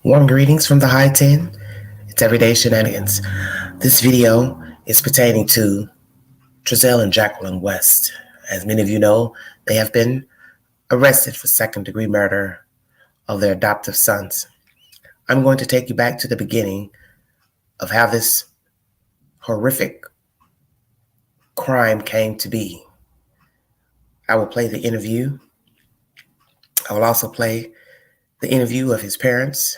Warm greetings from the High 10. It's Everyday Shenanigans. This video is pertaining to Trezell and Jacqueline West. As many of you know, they have been arrested for second-degree murder of their adoptive sons. I'm going to take you back to the beginning of how this horrific crime came to be. I will play the interview. I will also play the interview of his parents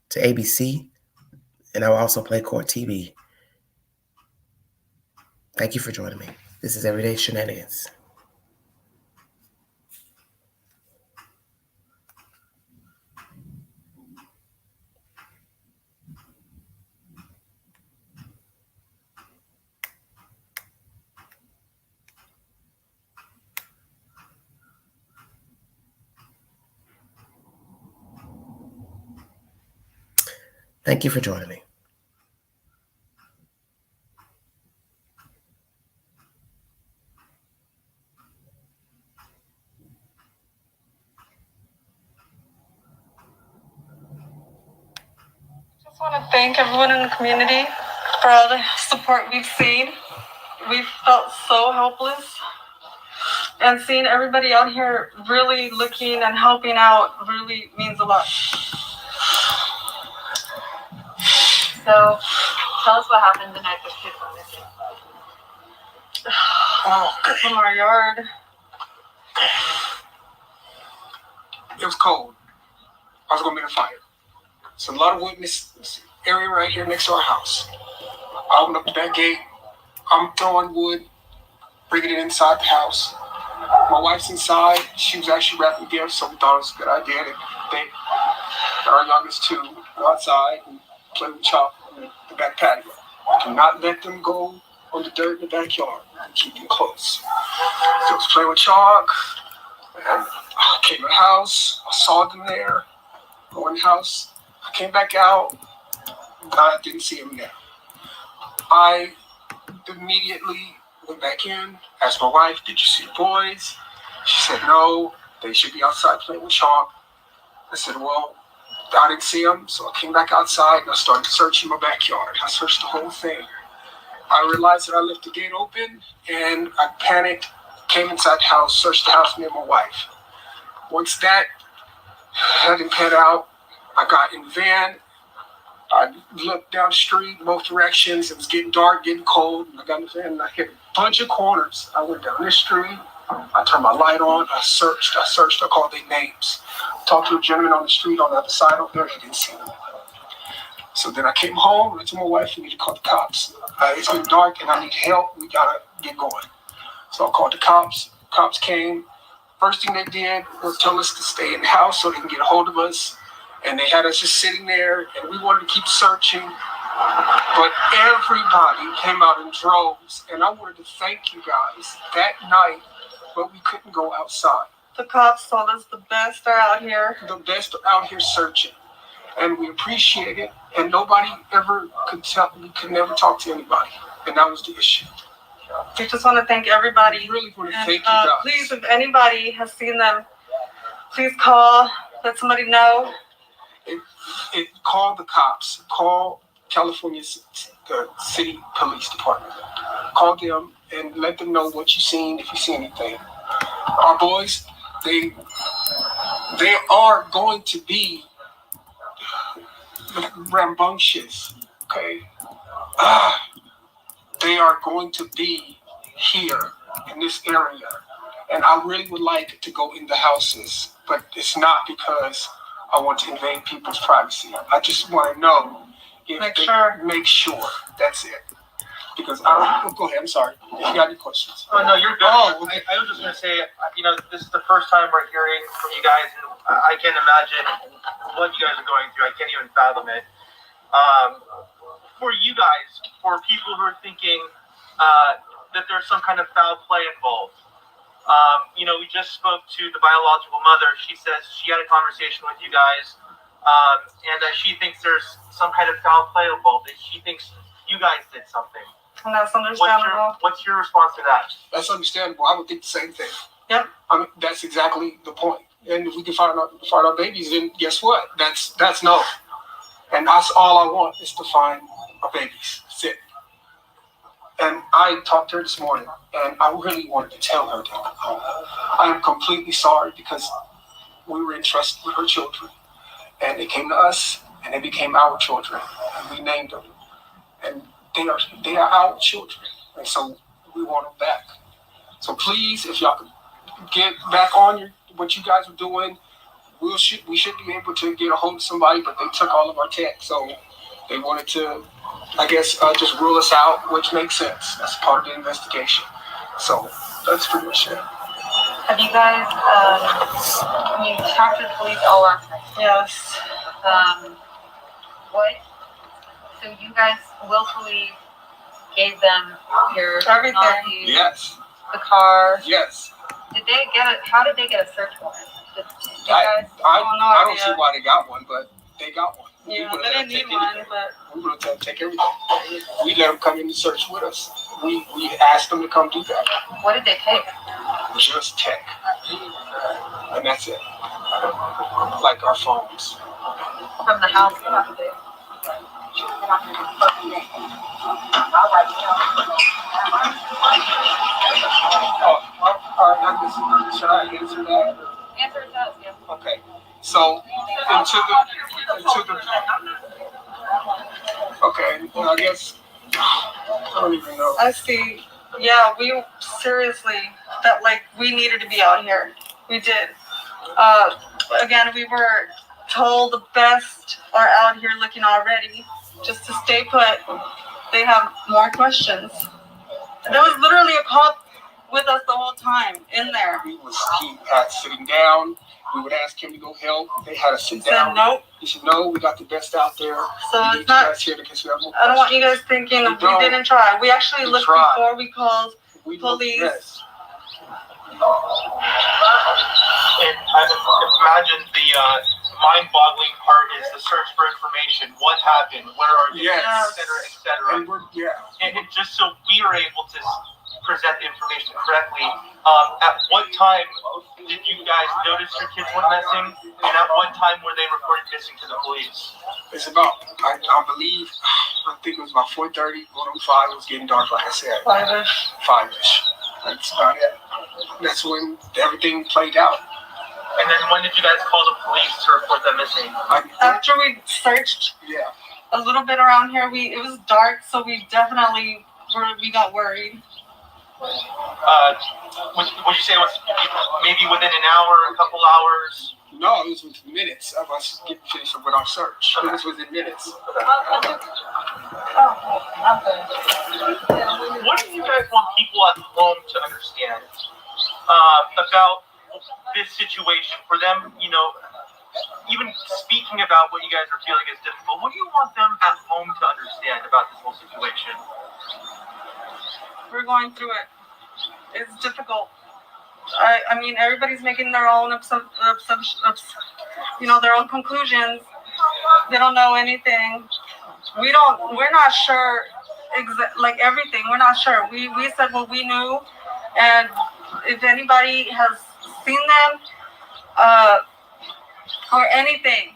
to ABC, and I will also play Court TV. Thank you for joining me. This is Everyday Shenanigans. Thank you for joining me. I just want to thank everyone in the community for all the support we've seen. We've felt so helpless, and seeing everybody out here really looking and helping out really means a lot. So, tell us what happened the night the kids were missing. From our yard. It was cold. I was going to make a fire. So a lot of wood in this area right here next to our house. I opened up the back gate. I'm throwing wood, bringing it inside the house. My wife's inside. She was actually wrapping gifts, so we thought it was a good idea. They got our youngest two go outside and play with chalk in the back patio. Do not let them go on the dirt in the backyard. Keep them close. So I was playing with chalk, and I came to the house. I saw them there. I went in the house. I came back out. I didn't see them there. I immediately went back in, asked my wife, "Did you see the boys?" She said, "No, they should be outside playing with chalk." I said, "Well, I didn't see them." So I came back outside and I started searching my backyard. I searched the whole thing. I realized that I left the gate open and I panicked, came inside the house, searched the house, me and my wife. Once that didn't pan out, I got in the van. I looked down the street, both directions. It was getting dark, getting cold. And I got in the van and I hit a bunch of corners. I went down this street. I turned my light on. I searched. I called their names. Talked to a gentleman on the street on the other side over there. He didn't see them. So then I came home and I told my wife, "We need to call the cops. It's getting dark and I need help. We got to get going." So I called the cops. Cops came. First thing they did was tell us to stay in the house so they can get a hold of us. And they had us just sitting there, and we wanted to keep searching. But everybody came out in droves, and I wanted to thank you guys that night, but we couldn't go outside. The cops told us the best are out here. The best are out here searching, and we appreciate it. And nobody ever could tell, we could never talk to anybody, and that was the issue. We just want to thank everybody. We really want to thank you guys. Please, if anybody has seen them, please call, let somebody know. Call the cops. Call California's city police department. Call them and let them know what you've seen, if you see anything. Our boys, they are going to be rambunctious, okay? They are going to be here in this area. And I really would like to go in the houses, but it's not because I want to invade people's privacy. I just want to know if make sure. That's it. Because go ahead. I'm sorry. If you got any questions. Oh no, you're good. Okay. I was just gonna say, this is the first time we're hearing from you guys, and I can't imagine what you guys are going through. I can't even fathom it. For you guys, for people who are thinking that there's some kind of foul play involved. We just spoke to the biological mother. She says she had a conversation with you guys, and that she thinks there's some kind of foul play involved. That she thinks you guys did something. And that's understandable. What's your response to that? That's understandable. I would think the same thing. Yep. I mean, that's exactly the point. And if we can find our babies, then guess what? That's no. And that's all I want is to find our babies. That's it. And I talked to her this morning, and I really wanted to tell her that I am completely sorry because we were entrusted with her children, and they came to us, and they became our children, and we named them, and they are our children, and so we want them back. So please, if y'all could get back on what you guys are doing, we should be able to get a hold of somebody, but they took all of our tech, so they wanted to, I guess, just rule us out, which makes sense. That's part of the investigation. So that's pretty much it. Have you guys, you talked to the police all last night? Yes. What? So you guys willfully gave them your Everything. technology, Yes. the car. Yes. Did they get it? How did they get a search warrant? Did you I guys? don't see why they got one, but they got one. Yeah, We would've they let didn't them need take one, anything. but We would have take everything. We let them come in and search with us. We asked them to come do that. What did they take? Just tech. And that's it. Like our phones. From the house? What did they? Should I answer that? Answer is yes, yeah. Okay. So okay, well, I guess I don't even know. I see. Yeah, we seriously felt like we needed to be out here. We did. Again, we were told the best are out here looking already. Just to stay put. They have more questions. There was literally a cop with us the whole time in there. He had sitting down. We would ask him to go help. They had us sit He down. said nope. He said, no, we got the best out there. So we it's need not. you guys here because we have more I don't want questions. you guys thinking we don't. didn't try. We actually We looked tried. before we called We looked police. best. And I imagine the mind-boggling part is the search for information. What happened? Where are they? Yes. Et cetera, et cetera. And And just so we are able to present the information correctly, at what time did you guys notice your kids went missing? And at what time were they reported missing to the police? it's about, I think it was about 4:30, going on 5. It was getting dark, like I said. 5-ish. 5-ish. That's about it. That's when everything played out. And then when did you guys call the police to report them missing? After we searched Yeah. a little bit around here, it was dark, so we definitely got worried. Would you say it was maybe within an hour, a couple hours? No, it was within minutes of us getting finished with our search. It was within minutes. What do you guys want people at home to understand about this situation? For them, even speaking about what you guys are feeling is difficult. What do you want them at home to understand about this whole situation? We're going through it. It's difficult. I mean, everybody's making their own their own conclusions. They don't know anything. We're not sure like everything. We're not sure. We said what we knew, and if anybody has seen them or anything,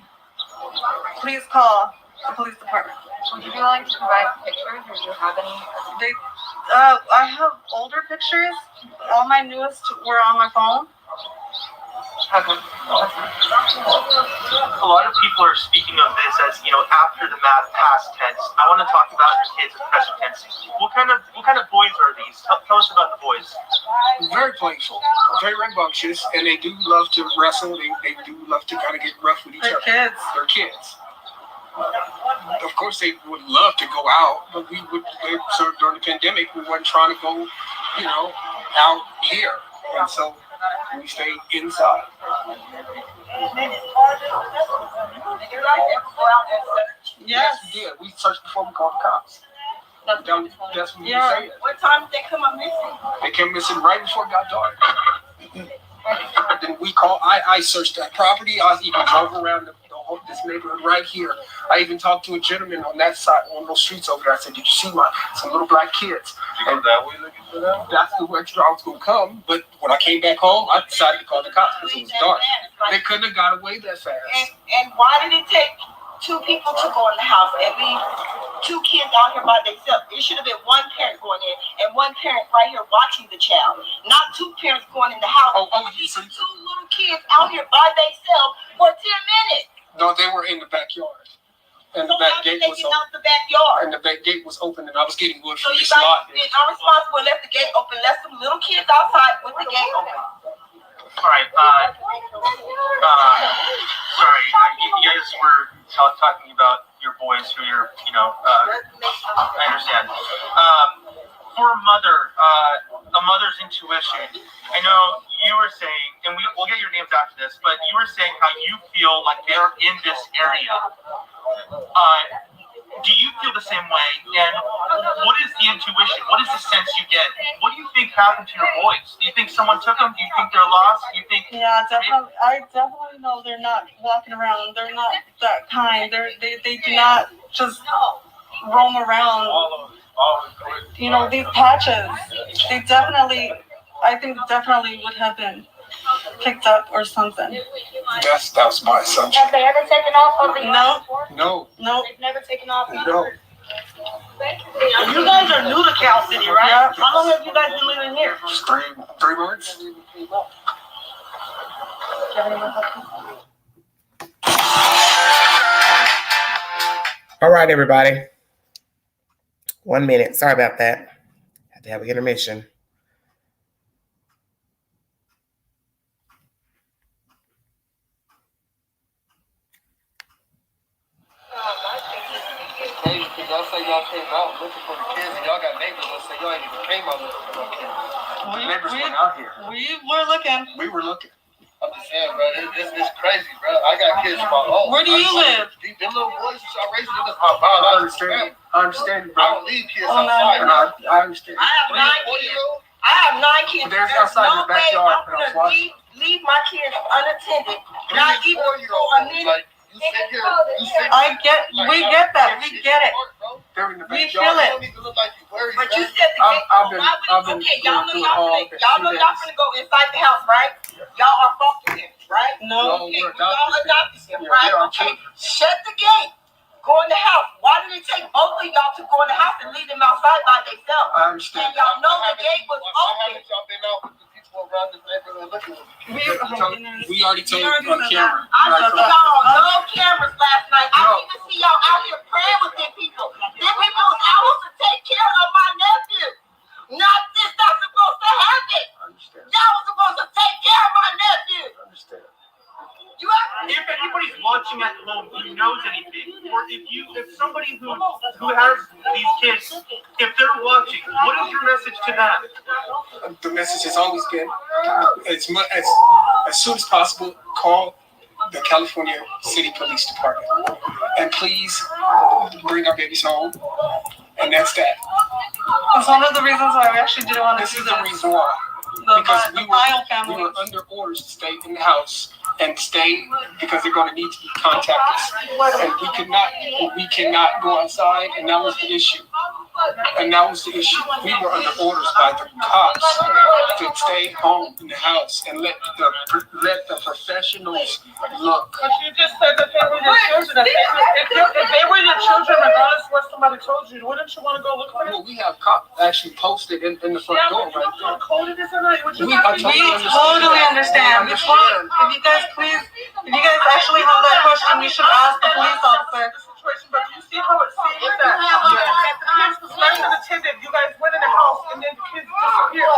please call the police department. Would you be willing to provide pictures, or do you have any? I have older pictures. All my newest were on my phone. Okay. A lot of people are speaking of this as, after the past tense. I want to talk about your kids in present tense. What kind of boys are these? Tell us about the boys. Very playful, very rambunctious, and they do love to wrestle. They do love to kind of get rough with each They're other. kids. They're kids. Of course, they would love to go out, but so during the pandemic, we weren't trying to go, out here, and so we stayed inside. Yes, we did. We searched before we called the cops. That's what we were saying. What time did they come up missing? They came missing right before it got dark. Then we called. I searched that property. I even drove around this neighborhood right here. I even talked to a gentleman on that side, on those streets over there. I said, "Did you see some little black kids?" You go that way looking for them? That's the way I was going to come. But when I came back home, I decided to call the cops because it was dark. They couldn't have got away that fast. And why did it take two people to go in the house and leave two kids out here by themselves. It should have been one parent going in and one parent right here watching the child, not two parents going in the house. So two little kids out here by themselves for 10 minutes. no, they were in the backyard. And So the back how did gate they was get open. out the backyard? And the back gate was open, and I was getting wood So from you this guys lot. been irresponsible and left the gate open, left some little kids outside with the gate open. All right. Sorry, you guys were talking about your boys who you're, I understand. For a mother's intuition, I know you were saying, and we'll get your names after this, but you were saying how you feel like they're in this area. Do you feel the same way? And what is the intuition? What is the sense you get? What do you think happened to your boys? Do you think someone took them? Do you think they're lost? Do you think? Yeah, definitely. I definitely know they're not walking around. They're not that kind. They do not just roam around. These patches. They definitely, I think, definitely would have been picked up or something. That was my assumption. Have they ever taken off of the No. No. No. They've never taken off. No. You guys are new to Cal City, right? Yeah. How long have you guys been living here? Just 3 months. All right, everybody. 1 minute. Sorry about that. Had to have an intermission. Crazy because y'all say y'all came out looking for the kids and y'all got neighbors that say y'all ain't even came out looking for the kids. The neighbors went out here. We were looking. We were looking. I'm just saying, bro, it's crazy, bro. I got kids of my own. Where do you live? Them little boys that y'all raising, that's my biological family. I understand, I bro. don't leave kids Oh, no. outside. And I understand. I have 9 kids. I have 9 kids. There's outside no the backyard, way I'm and I was gonna watching. leave my kids unattended. Not even for a minute. Like, you sit here, We get that. We get it. They're in the We backyard. feel it. You don't even look like you worried. But you bro. said the gate. I've been Okay, y'all know going through y'all all finna, the y'all know y'all students. finna go inside the house, right? Y'all are foster parents, right? No. Okay, we're y'all adopted them, Yeah, right? they are Okay, children. shut the gate. Go in the house. Why did it take both of y'all to go in the house and leave them outside by themselves? I understand. And y'all know the gate was Why open. haven't y'all been out with the people around this neighborhood looking at you? We already told already on said camera. I Right, saw y'all no cameras last night. I didn't even see y'all out here praying with them people. Them people was out to take care of my nephew. Not this, not supposed to happen. I understand. Y'all was supposed to take care of my nephew. I understand. You have If anybody's watching at home who knows anything, or if somebody who has these kids, if they're watching, what is your message to them? The message has always been as soon as possible, call the California City Police Department. And please bring our babies home. And that's that. It's one of the reasons why we actually didn't want to This do is the this. reason why. Because The Pyle family. we were under orders to stay in the house and stay because they're going to need to contact us. And we cannot go outside, and that was the issue. And that was the issue. We were under orders by the cops to stay home in the house and let the professionals look. But you just said that they were your children. If they were your children, regardless of what somebody told you, wouldn't you want to go look for them? Well, we have cops actually posted in the front door right there. Coded this or not? Would you We not be- Totally understand. If you guys actually have that question, you should ask the police officer. But you see how it seems that the kids was left unattended. You guys went in the house and then the kids disappeared.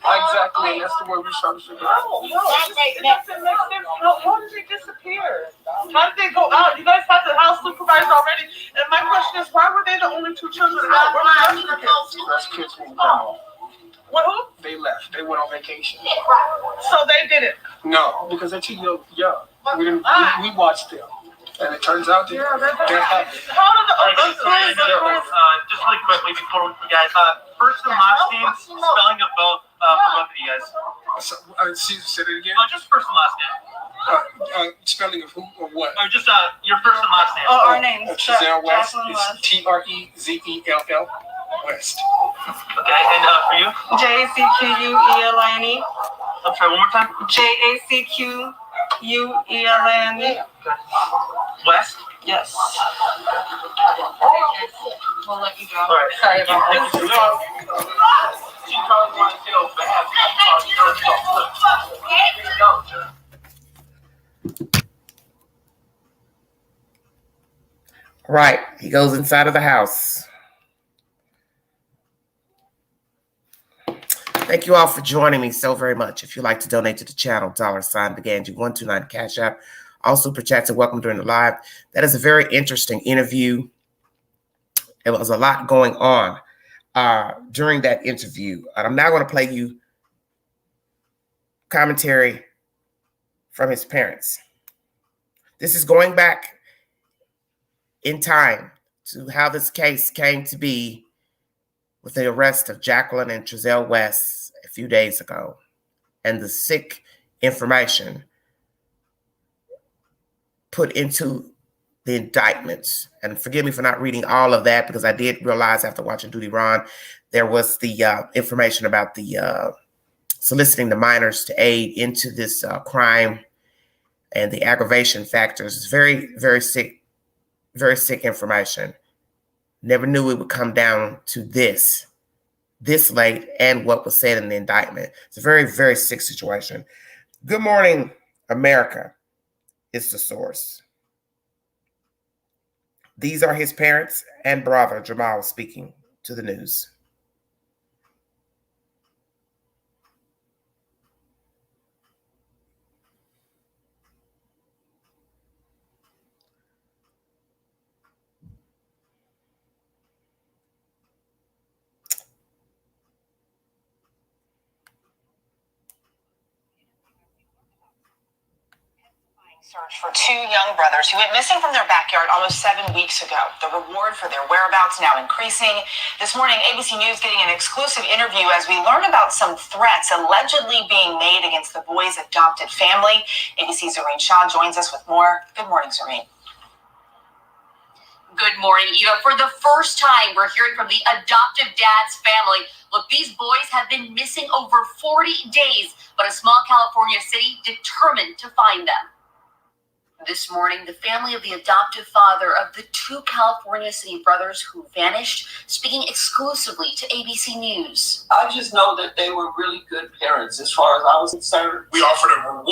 Exactly, and that's the word we're trying to figure out. No, it doesn't make sense. How did they disappear? How did they go out? You guys had the house supervised already. And my question is, why were they the only two children out? Where were the rest of the kids? Those kids moved on. What, who? They left. They went on vacation. So they did it. No, because they're too young. We watched them. And it turns out that they're happy. How did just really quickly before you guys, first and last name, spelling of both for both of you guys. So, say it again. Just first and last name. Spelling of who or what? Or just your first and last name. Oh, our names. Trezell West. Jacqueline It's West. Trezell West. Okay, and for you? JACQUELINE. I'm sorry, one more time. JACQUELINE. Ulane. West? Yes. We'll let you go. All right. Sorry about that. She probably want to feel bad. Right. He goes inside of the house. Thank you all for joining me so very much. If you'd like to donate to the channel, $BeganG129 Cash App. Also, per chat to welcome during the live. That is a very interesting interview. There was a lot going on during that interview. And I'm now going to play you commentary from his parents. This is going back in time to how this case came to be with the arrest of Jacqueline and Trezell West a few days ago, and the sick information put into the indictments. And forgive me for not reading all of that, because I did realize after watching Duty Ron, there was the information about the soliciting the minors to aid into this crime and the aggravation factors. It's very, very sick information. Never knew it would come down to this late, and what was said in the indictment. It's a very, very sick situation. Good morning, America. It's the source. These are his parents and brother, Jamal, speaking to the news. Search for two young brothers who went missing from their backyard almost 7 weeks ago. The reward for their whereabouts now increasing. This morning, ABC News getting an exclusive interview as we learn about some threats allegedly being made against the boys' adopted family. ABC's Zareen Shaw joins us with more. Good morning, Zareen. Good morning, Eva. For the first time, we're hearing from the adoptive dad's family. Look, these boys have been missing over 40 days, but a small California city determined to find them. This morning, the family of the adoptive father of the two California city brothers who vanished, speaking exclusively to ABC News. I just know that they were really good parents as far as I was concerned. We offered a reward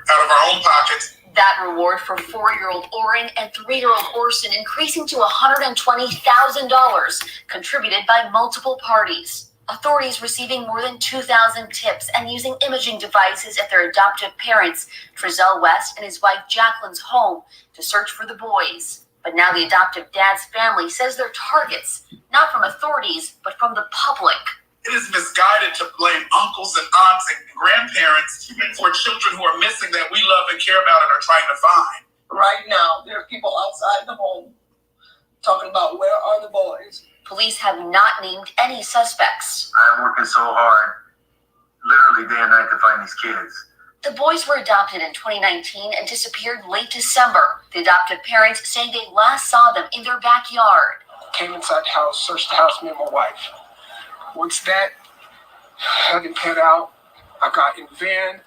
out of our own pockets. That reward for 4-year-old Oren and 3-year-old Orson increasing to $120,000, contributed by multiple parties. Authorities receiving more than 2,000 tips and using imaging devices at their adoptive parents, Trezell West and his wife Jacqueline's home, to search for the boys. But now the adoptive dad's family says they're targets, not from authorities, but from the public. It is misguided to blame uncles and aunts and grandparents for children who are missing that we love and care about and are trying to find. Right now, there are people outside the home talking about where are the boys. Police have not named any suspects. I'm working so hard, literally day and night, to find these kids. The boys were adopted in 2019 and disappeared late December. The adoptive parents saying they last saw them in their backyard. Came inside the house, searched the house, me and my wife. Once that hadn't panned out, I got in the van.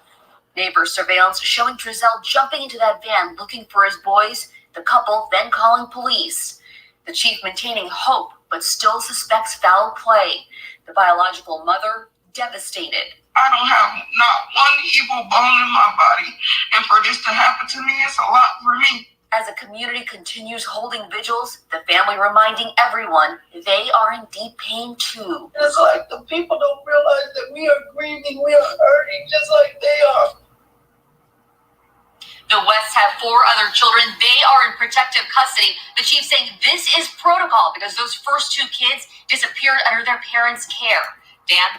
Neighbor surveillance showing Trezell jumping into that van looking for his boys, the couple then calling police. The chief maintaining hope, but still suspects foul play. The biological mother devastated. I don't have not one evil bone in my body, and for this to happen to me, it's a lot for me. As the community continues holding vigils, the family reminding everyone they are in deep pain too. It's like the people don't realize that we are grieving, we are hurting just like they are. The Wests have 4 other children. They are in protective custody. The chief saying this is protocol because those first 2 kids disappeared under their parents' care. Dan?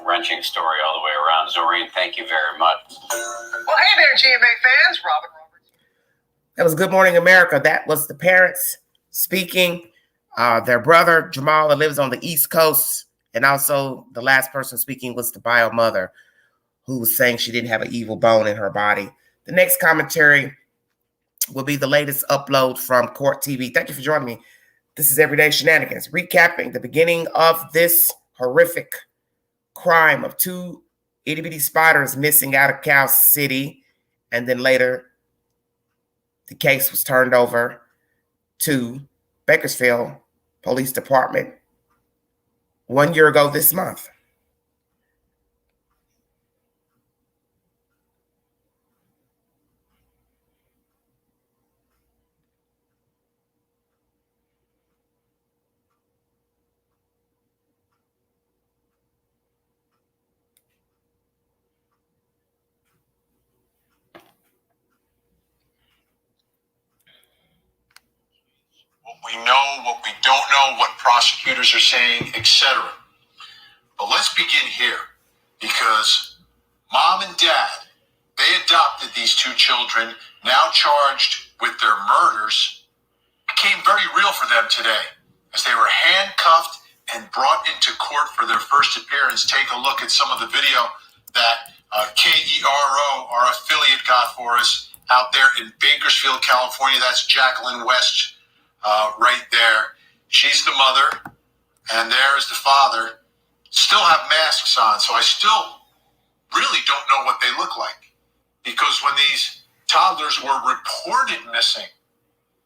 Wrenching story all the way around. Zoreen, thank you very much. Well, hey there, GMA fans. Robin Roberts. That was Good Morning America. That was the parents speaking. Their brother, Jamal, that lives on the East Coast. And also the last person speaking was the bio mother, who was saying she didn't have an evil bone in her body. The next commentary will be the latest upload from Court TV. Thank you for joining me. This is Everyday Shenanigans, recapping the beginning of this horrific crime of 2 itty-bitty spiders missing out of Cal City And then later, the case was turned over to Bakersfield Police Department 1 year ago this month. What we know, what we don't know, what prosecutors are saying, etc. But let's begin here, because mom and dad, they adopted these two children, now charged with their murders. It became very real for them today as they were handcuffed and brought into court for their first appearance. Take a look at some of the video that KERO, our affiliate, got for us out there in Bakersfield, California. That's Jacqueline West right there. She's the mother, and there is the father. Still have masks on, so I still really don't know what they look like. Because when these toddlers were reported missing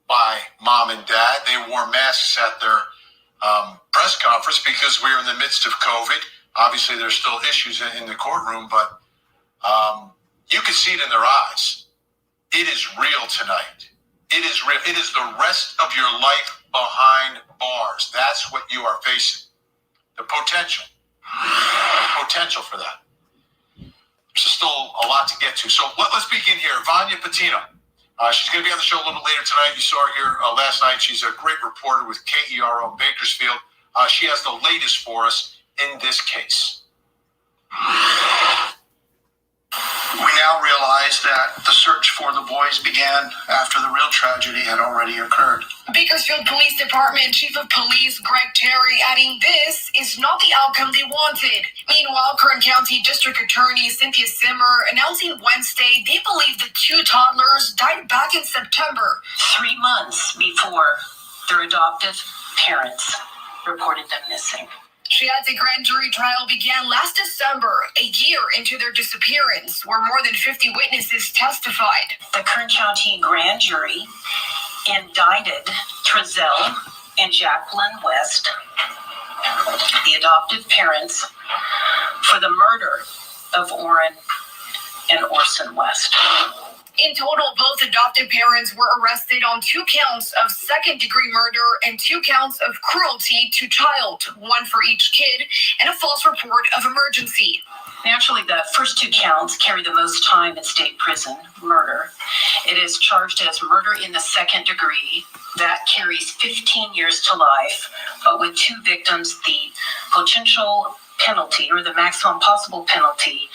by mom and dad, they wore masks at their press conference because we're in the midst of COVID. Obviously, there's still issues in the courtroom, but you can see it in their eyes. It is real tonight. It is real. It is the rest of your life behind bars. That's what you are facing. The potential for that. There's still a lot to get to. So let's begin here. Vanya Patino. She's going to be on the show a little later tonight. You saw her here last night. She's a great reporter with KERO in Bakersfield. She has the latest for us in this case. We now realize that the search for the boys began after the real tragedy had already occurred. Bakersfield Police Department Chief of Police Greg Terry adding this is not the outcome they wanted. Meanwhile, Kern County District Attorney Cynthia Simmer announcing Wednesday they believe the two toddlers died back in September, 3 months before their adoptive parents reported them missing. She adds a grand jury trial began last December, a year into their disappearance, where more than 50 witnesses testified. The Kern County grand jury indicted Trezell and Jacqueline West, the adoptive parents, for the murder of Orrin and Orson West. In total, both adoptive parents were arrested on 2 counts of second-degree murder and 2 counts of cruelty to child, 1 for each kid, and a false report of emergency. Naturally, the first 2 counts carry the most time in state prison, murder. It is charged as murder in the second degree. That carries 15 years to life, but with 2 victims, the potential penalty, or the maximum possible penalty,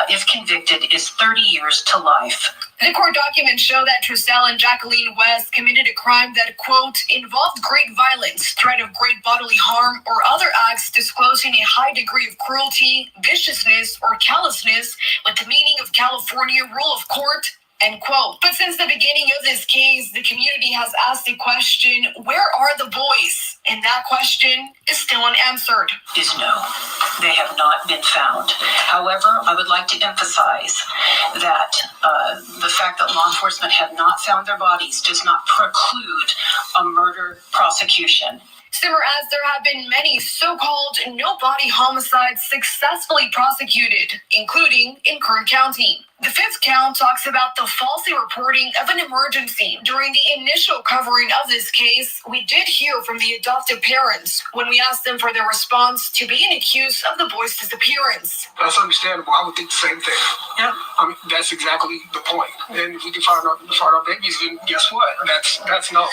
if convicted, is 30 years to life. The court documents show that Trezell and Jacqueline West committed a crime that, quote, involved great violence, threat of great bodily harm, or other acts disclosing a high degree of cruelty, viciousness, or callousness with the meaning of California rule of court, end quote. But since the beginning of this case, the community has asked the question, where are the boys? And that question is still unanswered. Is no, they have not been found. However, I would like to emphasize that the fact that law enforcement have not found their bodies does not preclude a murder prosecution. Simmer adds there have been many so-called no-body homicides successfully prosecuted, including in Kern County. The 5th count talks about the falsely reporting of an emergency. During the initial covering of this case, we did hear from the adoptive parents when we asked them for their response to being accused of the boys' disappearance. That's understandable. I would think the same thing. Yeah. I mean, that's exactly the point. And if we can find our babies, then guess what? That's no.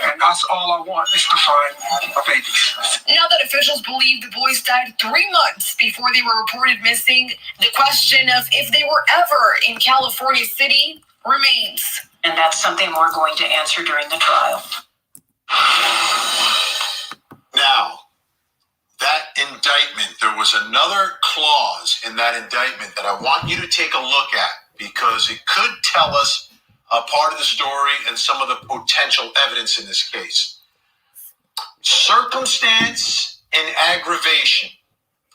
And that's all I want is to find our babies. Now that officials believe the boys died 3 months before they were reported missing, the question of if they were ever in California City remains. And that's something we're going to answer during the trial. Now, that indictment, there was another clause in that indictment that I want you to take a look at because it could tell us a part of the story and some of the potential evidence in this case. Circumstance and aggravation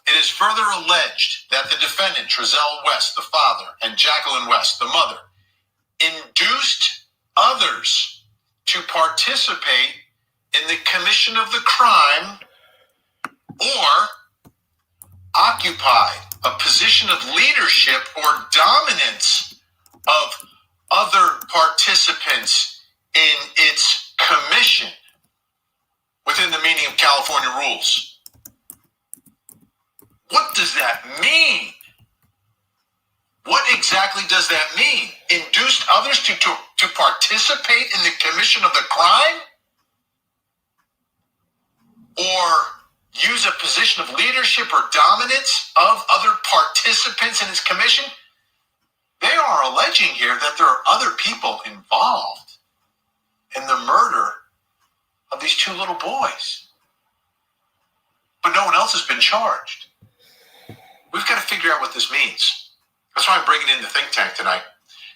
It is further alleged that the defendant, Trezell West, the father, and Jacqueline West, the mother, induced others to participate in the commission of the crime or occupied a position of leadership or dominance of other participants in its commission within the meaning of California rules. What does that mean? What exactly does that mean? Induced others to participate in the commission of the crime? Or use a position of leadership or dominance of other participants in its commission? They are alleging here that there are other people involved in the murder of these two little boys. But no one else has been charged. We've got to figure out what this means. That's why I'm bringing in the think tank tonight.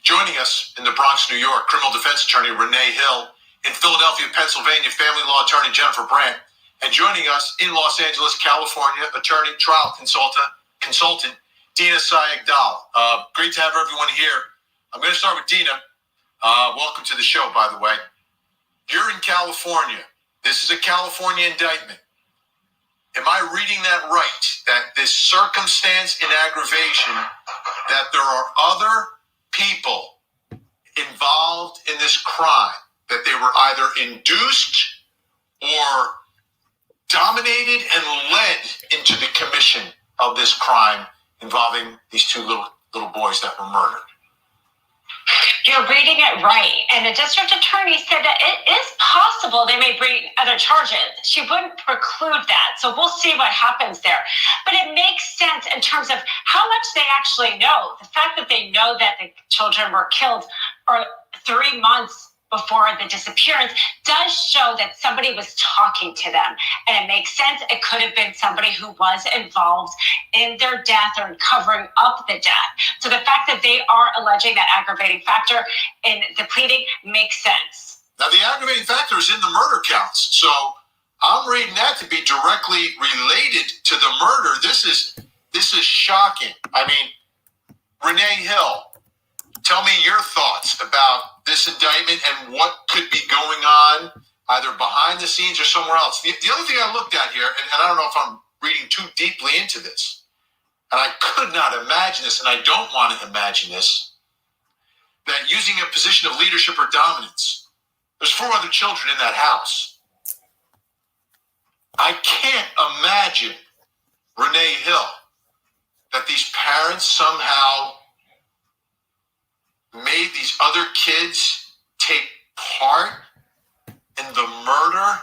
Joining us in the Bronx, New York, criminal defense attorney Renee Hill. In Philadelphia, Pennsylvania, family law attorney Jennifer Brandt. And joining us in Los Angeles, California, attorney, trial consultant Dina Sayegdal. Great to have everyone here. I'm going to start with Dina. Welcome to the show, by the way. You're in California. This is a California indictment. Am I reading that right? That this circumstance in aggravation, that there are other people involved in this crime, that they were either induced or dominated and led into the commission of this crime involving these two little boys that were murdered? You're reading it right. And the district attorney said that it is possible they may bring other charges. She wouldn't preclude that. So we'll see what happens there. But it makes sense in terms of how much they actually know. The fact that they know that the children were killed or 3 months before the disappearance does show that somebody was talking to them. And it makes sense. It could have been somebody who was involved in their death or in covering up the death. So the fact that they are alleging that aggravating factor in the pleading makes sense. Now, the aggravating factor is in the murder counts. So I'm reading that to be directly related to the murder. This is shocking. I mean, Renee Hill, tell me your thoughts about this indictment and what could be going on either behind the scenes or somewhere else. The other thing I looked at here, and I don't know if I'm reading too deeply into this, and I could not imagine this, and I don't want to imagine this, that using a position of leadership or dominance, there's 4 other children in that house. I can't imagine, Renee Hill, that these parents somehow made these other kids take part in the murder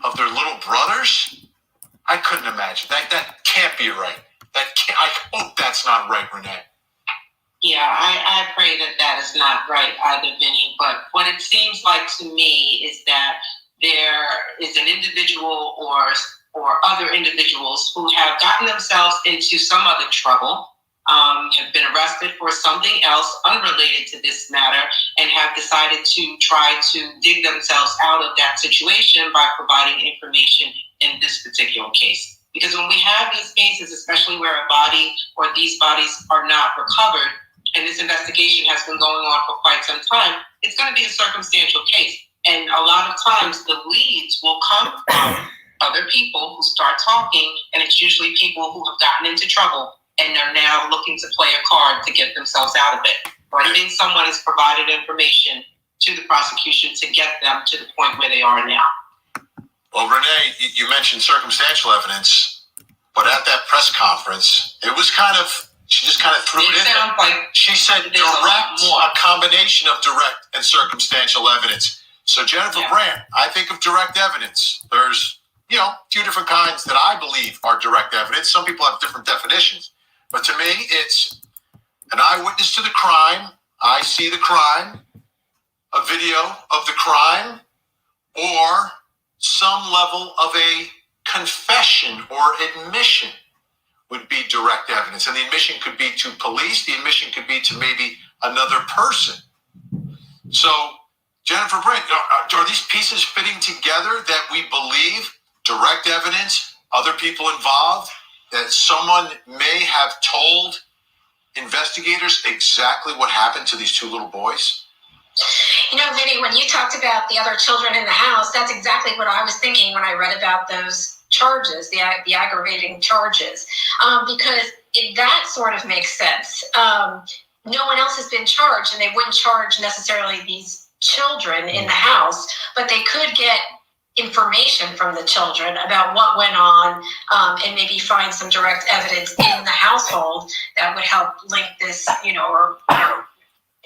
of their little brothers. I couldn't imagine. That can't be right. I hope that's not right, Renee. Yeah, I pray that is not right either, Vinny. But what it seems like to me is that there is an individual or other individuals who have gotten themselves into some other trouble, have been arrested for something else unrelated to this matter, and have decided to try to dig themselves out of that situation by providing information in this particular case. Because when we have these cases, especially where a body or these bodies are not recovered, and this investigation has been going on for quite some time, it's going to be a circumstantial case. And a lot of times the leads will come from other people who start talking, and it's usually people who have gotten into trouble and are now looking to play a card to get themselves out of it. Or I think someone has provided information to the prosecution to get them to the point where they are now. Well, Renee, you mentioned circumstantial evidence, but at that press conference, it was she just kind of threw it in there. Like she said direct, a combination of direct and circumstantial evidence. So Jennifer Brandt, I think of direct evidence. There's, a few different kinds that I believe are direct evidence. Some people have different definitions. But to me, it's an eyewitness to the crime. I see the crime, a video of the crime, or some level of a confession or admission would be direct evidence. And the admission could be to police. The admission could be to maybe another person. So, Jennifer Brandt, are these pieces fitting together that we believe direct evidence, other people involved, that someone may have told investigators exactly what happened to these two little boys? You know, Vinny, when you talked about the other children in the house, that's exactly what I was thinking when I read about those charges, the aggravating charges, because that sort of makes sense. No one else has been charged, and they wouldn't charge necessarily these children in the house, but they could get information from the children about what went on, and maybe find some direct evidence in the household that would help link this, or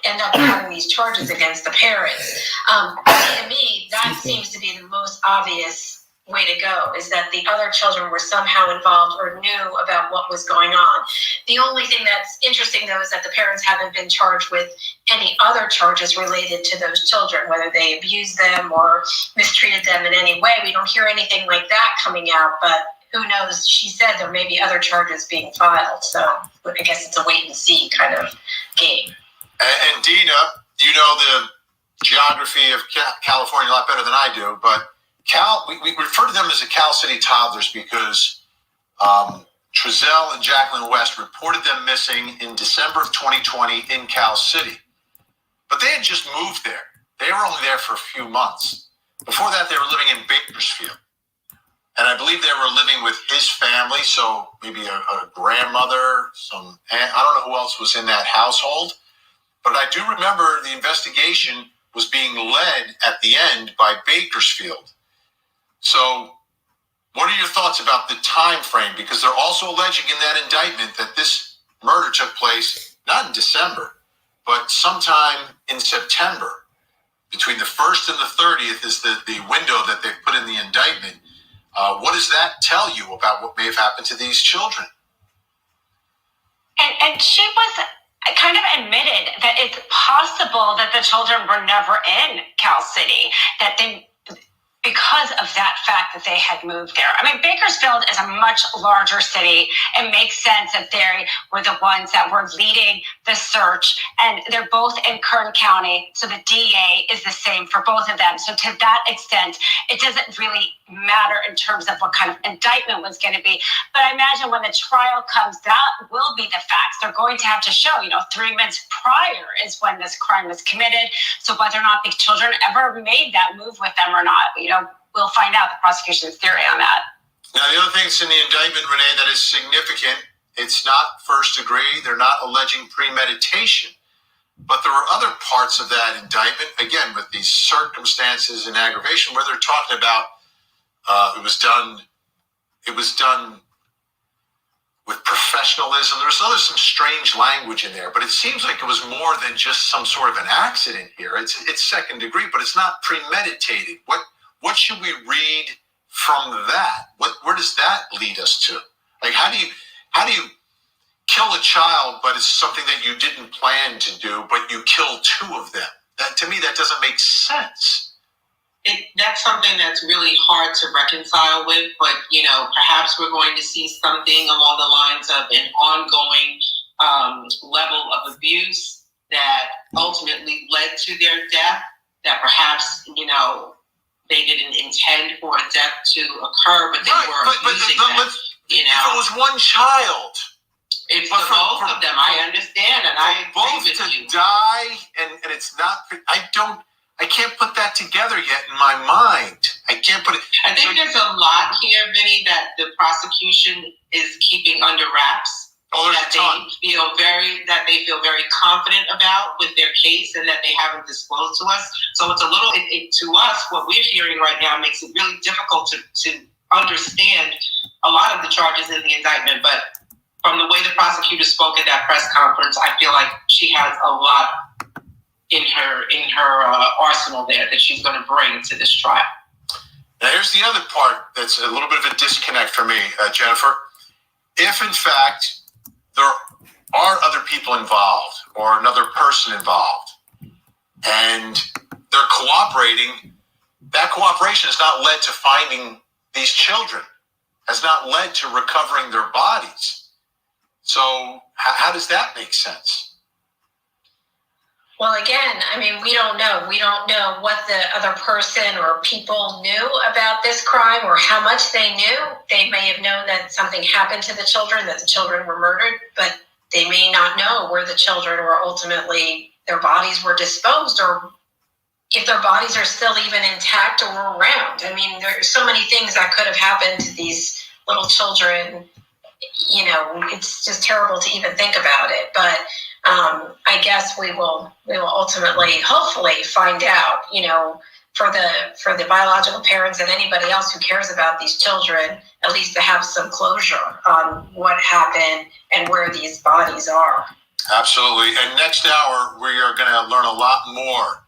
end up having these charges against the parents. To me, that seems to be the most obvious way to go, is that the other children were somehow involved or knew about what was going on. The only thing that's interesting, though, is that the parents haven't been charged with any other charges related to those children, whether they abused them or mistreated them in any way. We don't hear anything like that coming out, but who knows? She said there may be other charges being filed, so I guess it's a wait and see kind of game. And Dina, you know the geography of California a lot better than I do, but we refer to them as the Cal City Toddlers because Trezell and Jacqueline West reported them missing in December of 2020 in Cal City. But they had just moved there. They were only there for a few months. Before that, they were living in Bakersfield. And I believe they were living with his family, so maybe a grandmother, some aunt. I don't know who else was in that household. But I do remember the investigation was being led at the end by Bakersfield. So what are your thoughts about the time frame? Because they're also alleging in that indictment that this murder took place not in December, but sometime in September. Between the 1st and the 30th is the window that they've put in the indictment. What does that tell you about what may have happened to these children? And she was kind of admitted that it's possible that the children were never in Cal City, that they, because of that fact that they had moved there. I mean, Bakersfield is a much larger city. It makes sense that they were the ones that were leading the search, and they're both in Kern County, so the DA is the same for both of them. So to that extent, it doesn't really matter in terms of what kind of indictment was going to be. But I imagine when the trial comes, that will be the facts. They're going to have to show, 3 months prior is when this crime was committed. So whether or not the children ever made that move with them or not, we'll find out the prosecution's theory on that. Now, the other thing that's in the indictment, Renee, that is significant, it's not first degree. They're not alleging premeditation. But there were other parts of that indictment, again, with these circumstances and aggravation, where they're talking about it was done with professionalism. There was some strange language in there, but it seems like it was more than just some sort of an accident here. It's second degree, but it's not premeditated. What should we read from that? Where does that lead us to? Like, how do you kill a child, but it's something that you didn't plan to do, but you kill 2 of them? That, to me, that doesn't make sense. That's something that's really hard to reconcile with, but perhaps we're going to see something along the lines of an ongoing level of abuse that ultimately led to their death, that perhaps they didn't intend for a death to occur, but they were abusing them. If it was one child, it's for both of them. I understand, and I agree with you. Both to die, and it's not. I can't put that together yet in my mind. I can't put it. I think there's a lot here, Vinny, that the prosecution is keeping under wraps. That they feel very confident about with their case, and that they haven't disclosed to us. So it's a little, to us, what we're hearing right now makes it really difficult to understand a lot of the charges in the indictment. But from the way the prosecutor spoke at that press conference, I feel like she has a lot in her arsenal there that she's going to bring to this trial. Now, here's the other part that's a little bit of a disconnect for me, Jennifer. If, in fact, there are other people involved or another person involved and they're cooperating, that cooperation has not led to finding these children, has not led to recovering their bodies. So how does that make sense? Well, again, I mean, we don't know. We don't know what the other person or people knew about this crime or how much they knew. They may have known that something happened to the children, that the children were murdered, but they may not know where the children were ultimately, their bodies were disposed, or if their bodies are still even intact or around. I mean, there's so many things that could have happened to these little children. You know, it's just terrible to even think about it. But I guess we will ultimately, hopefully, find out. You know, for the biological parents and anybody else who cares about these children, at least to have some closure on what happened and where these bodies are. Absolutely. And next hour, we are going to learn a lot more.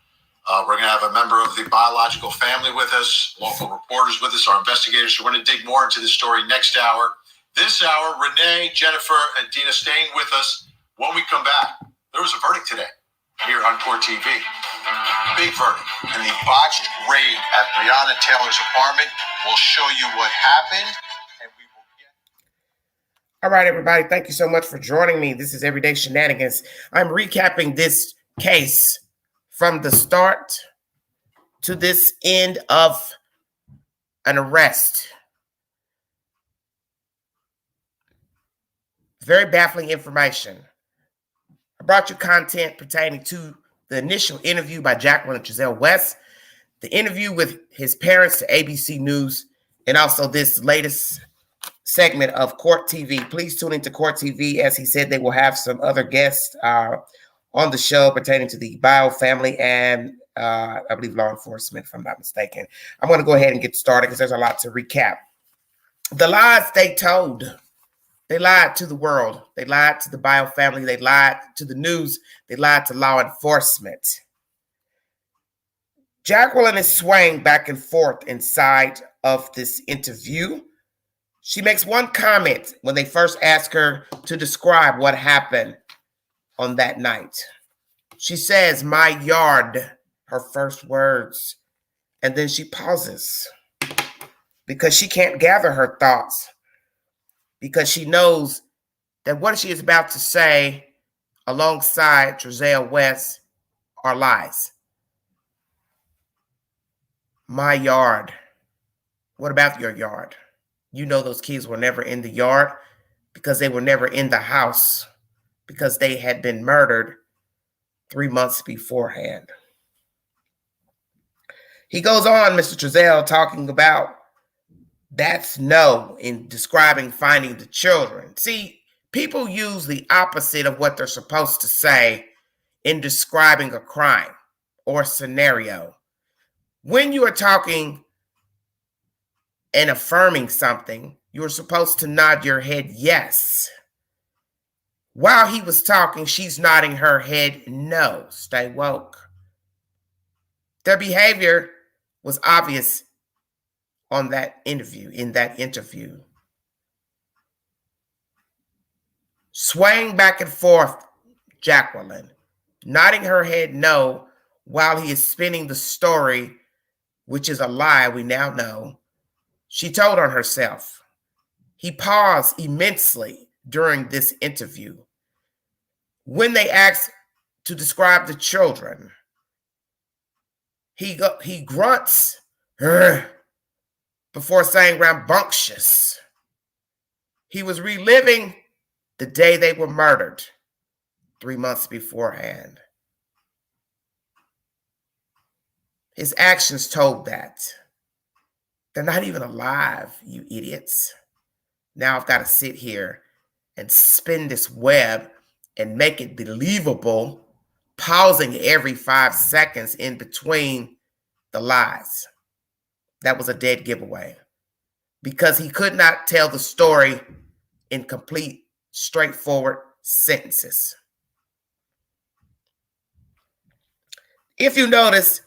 We're going to have a member of the biological family with us, local reporters with us, our investigators. So we're going to dig more into the story next hour. This hour, Renee, Jennifer, and Dina staying with us. When we come back, there was a verdict today here on Court TV. Big verdict. And the botched raid at Breonna Taylor's apartment will show you what happened. And we will get... All right, everybody. Thank you so much for joining me. This is Everyday Shenanigans. I'm recapping this case from the start to this end of an arrest. Very baffling information. I brought you content pertaining to the initial interview by Jacqueline and Trezell West, the interview with his parents to ABC News, and also this latest segment of Court TV. Please tune into Court TV. As he said, they will have some other guests on the show pertaining to the Bio family and I believe law enforcement, if I'm not mistaken. I'm going to go ahead and get started because there's a lot to recap. The lies they told. They lied to the world. They lied to the Bio family. They lied to the news. They lied to law enforcement. Jacqueline is swaying back and forth inside of this interview. She makes one comment when they first ask her to describe what happened on that night. She says, "My yard," her first words, and then she pauses because she can't gather her thoughts, because she knows that what she is about to say alongside Trezell West are lies. My yard. What about your yard? You know those kids were never in the yard because they were never in the house because they had been murdered 3 months beforehand. He goes on, Mr. Trezell, talking about that's no in describing finding the children. See, people use the opposite of what they're supposed to say in describing a crime or scenario. When you are talking and affirming something, you're supposed to nod your head yes. While he was talking, she's nodding her head no. Stay woke. Their behavior was obvious in that interview. Swaying back and forth, Jacqueline, nodding her head no while he is spinning the story, which is a lie we now know she told on herself. He paused immensely during this interview. When they asked to describe the children, he grunts before saying rambunctious. He was reliving the day they were murdered 3 months beforehand. His actions told that. They're not even alive, you idiots. Now I've got to sit here and spin this web and make it believable, pausing every 5 seconds in between the lies. That was a dead giveaway because he could not tell the story in complete, straightforward sentences. If you notice,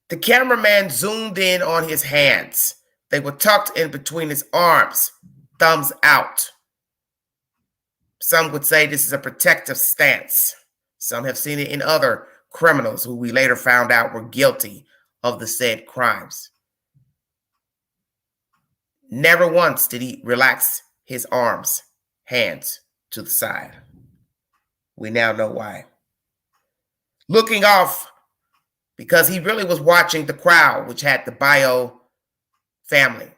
the cameraman zoomed in on his hands. They were tucked in between his arms, thumbs out. Some would say this is a protective stance. Some have seen it in other criminals who we later found out were guilty of the said crimes. Never once did he relax his arms, hands to the side. We now know why. looking off because he really was watching the crowd, which had the Bio family.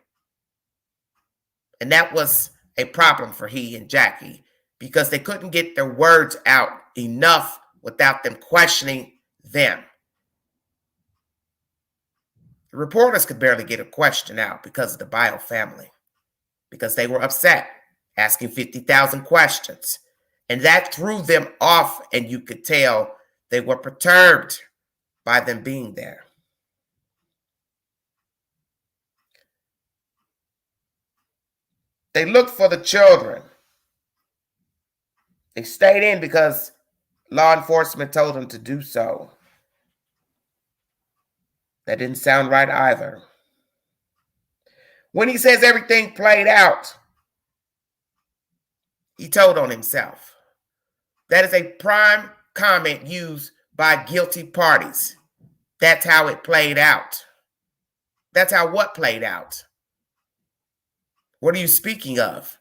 And that was a problem for he and Jackie because they couldn't get their words out enough without them questioning them. The reporters could barely get a question out because of the Bio family, because they were upset, asking 50,000 questions. And that threw them off, and you could tell they were perturbed by them being there. They looked for the children. They stayed in because law enforcement told them to do so. That didn't sound right either. When he says everything played out, he told on himself. That is a prime comment used by guilty parties. That's how it played out. That's how what played out? What are you speaking of?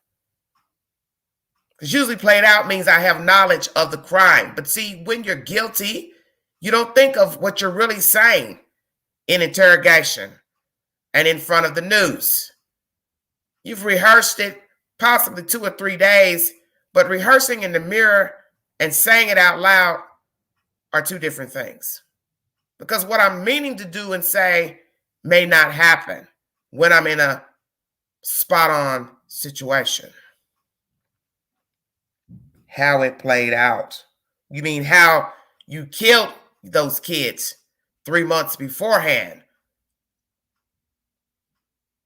Because usually played out means I have knowledge of the crime. But see, when you're guilty, you don't think of what you're really saying in interrogation and in front of the news. You've rehearsed it possibly 2 or 3 days, but rehearsing in the mirror and saying it out loud are two different things. Because what I'm meaning to do and say may not happen when I'm in a spot-on situation. How it played out. You mean how you killed those kids 3 months beforehand,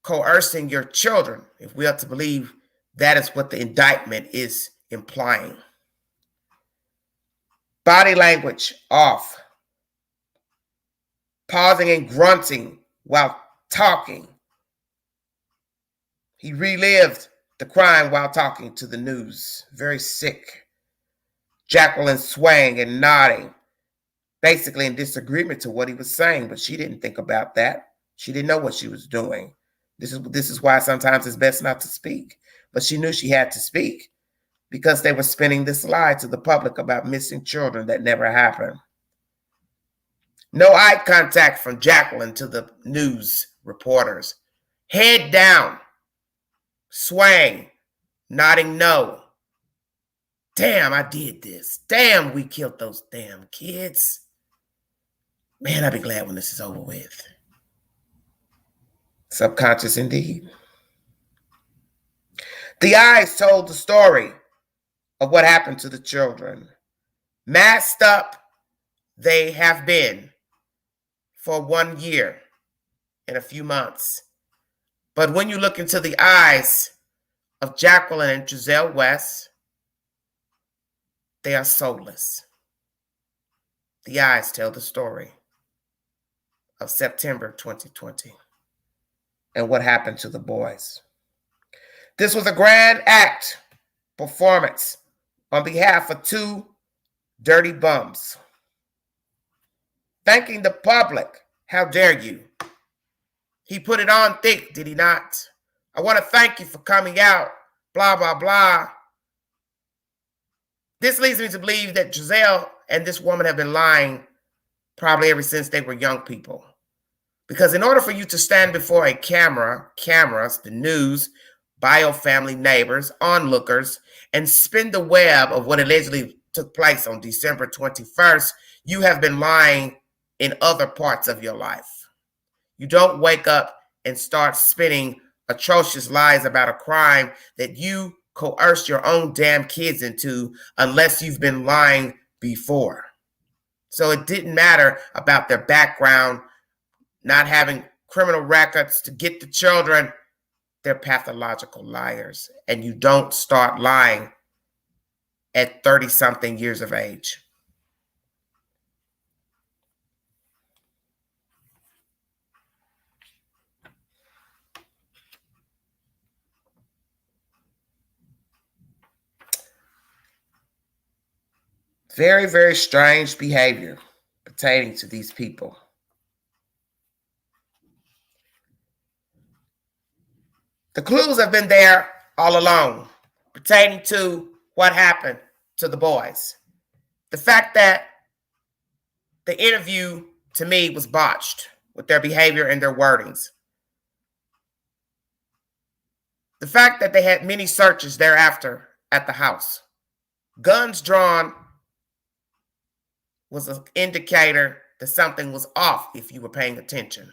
coercing your children, if we are to believe that is what the indictment is implying. Body language off. Pausing and grunting while talking. He relived the crime while talking to the news. Very sick. Jacqueline swaying and nodding, basically in disagreement to what he was saying, but she didn't think about that. She didn't know what she was doing. This is why sometimes it's best not to speak. But she knew she had to speak because they were spinning this lie to the public about missing children that never happened. No eye contact from Jacqueline to the news reporters. Head down, swaying, nodding no. Damn, I did this. Damn, we killed those damn kids. Man, I'll be glad when this is over with. Subconscious indeed. The eyes told the story of what happened to the children. Masked up they have been for 1 year and a few months. But when you look into the eyes of Jacqueline and Trezell West, they are soulless. The eyes tell the story of September 2020 and what happened to the boys. This was a grand act performance on behalf of 2 dirty bums. Thanking the public. How dare you? He put it on thick, did he not? I want to thank you for coming out, blah, blah, blah. This leads me to believe that Trezell and this woman have been lying probably ever since they were young people. Because in order for you to stand before a cameras, the news, Bio family, neighbors, onlookers, and spin the web of what allegedly took place on December 21st, you have been lying in other parts of your life. You don't wake up and start spinning atrocious lies about a crime that you coerced your own damn kids into unless you've been lying before. So it didn't matter about their background, not having criminal records to get the children. They're pathological liars. And you don't start lying at 30-something years of age. Very, very strange behavior pertaining to these people. The clues have been there all along pertaining to what happened to the boys. The fact that the interview, to me, was botched with their behavior and their wordings. The fact that they had many searches thereafter at the house, guns drawn, was an indicator that something was off if you were paying attention.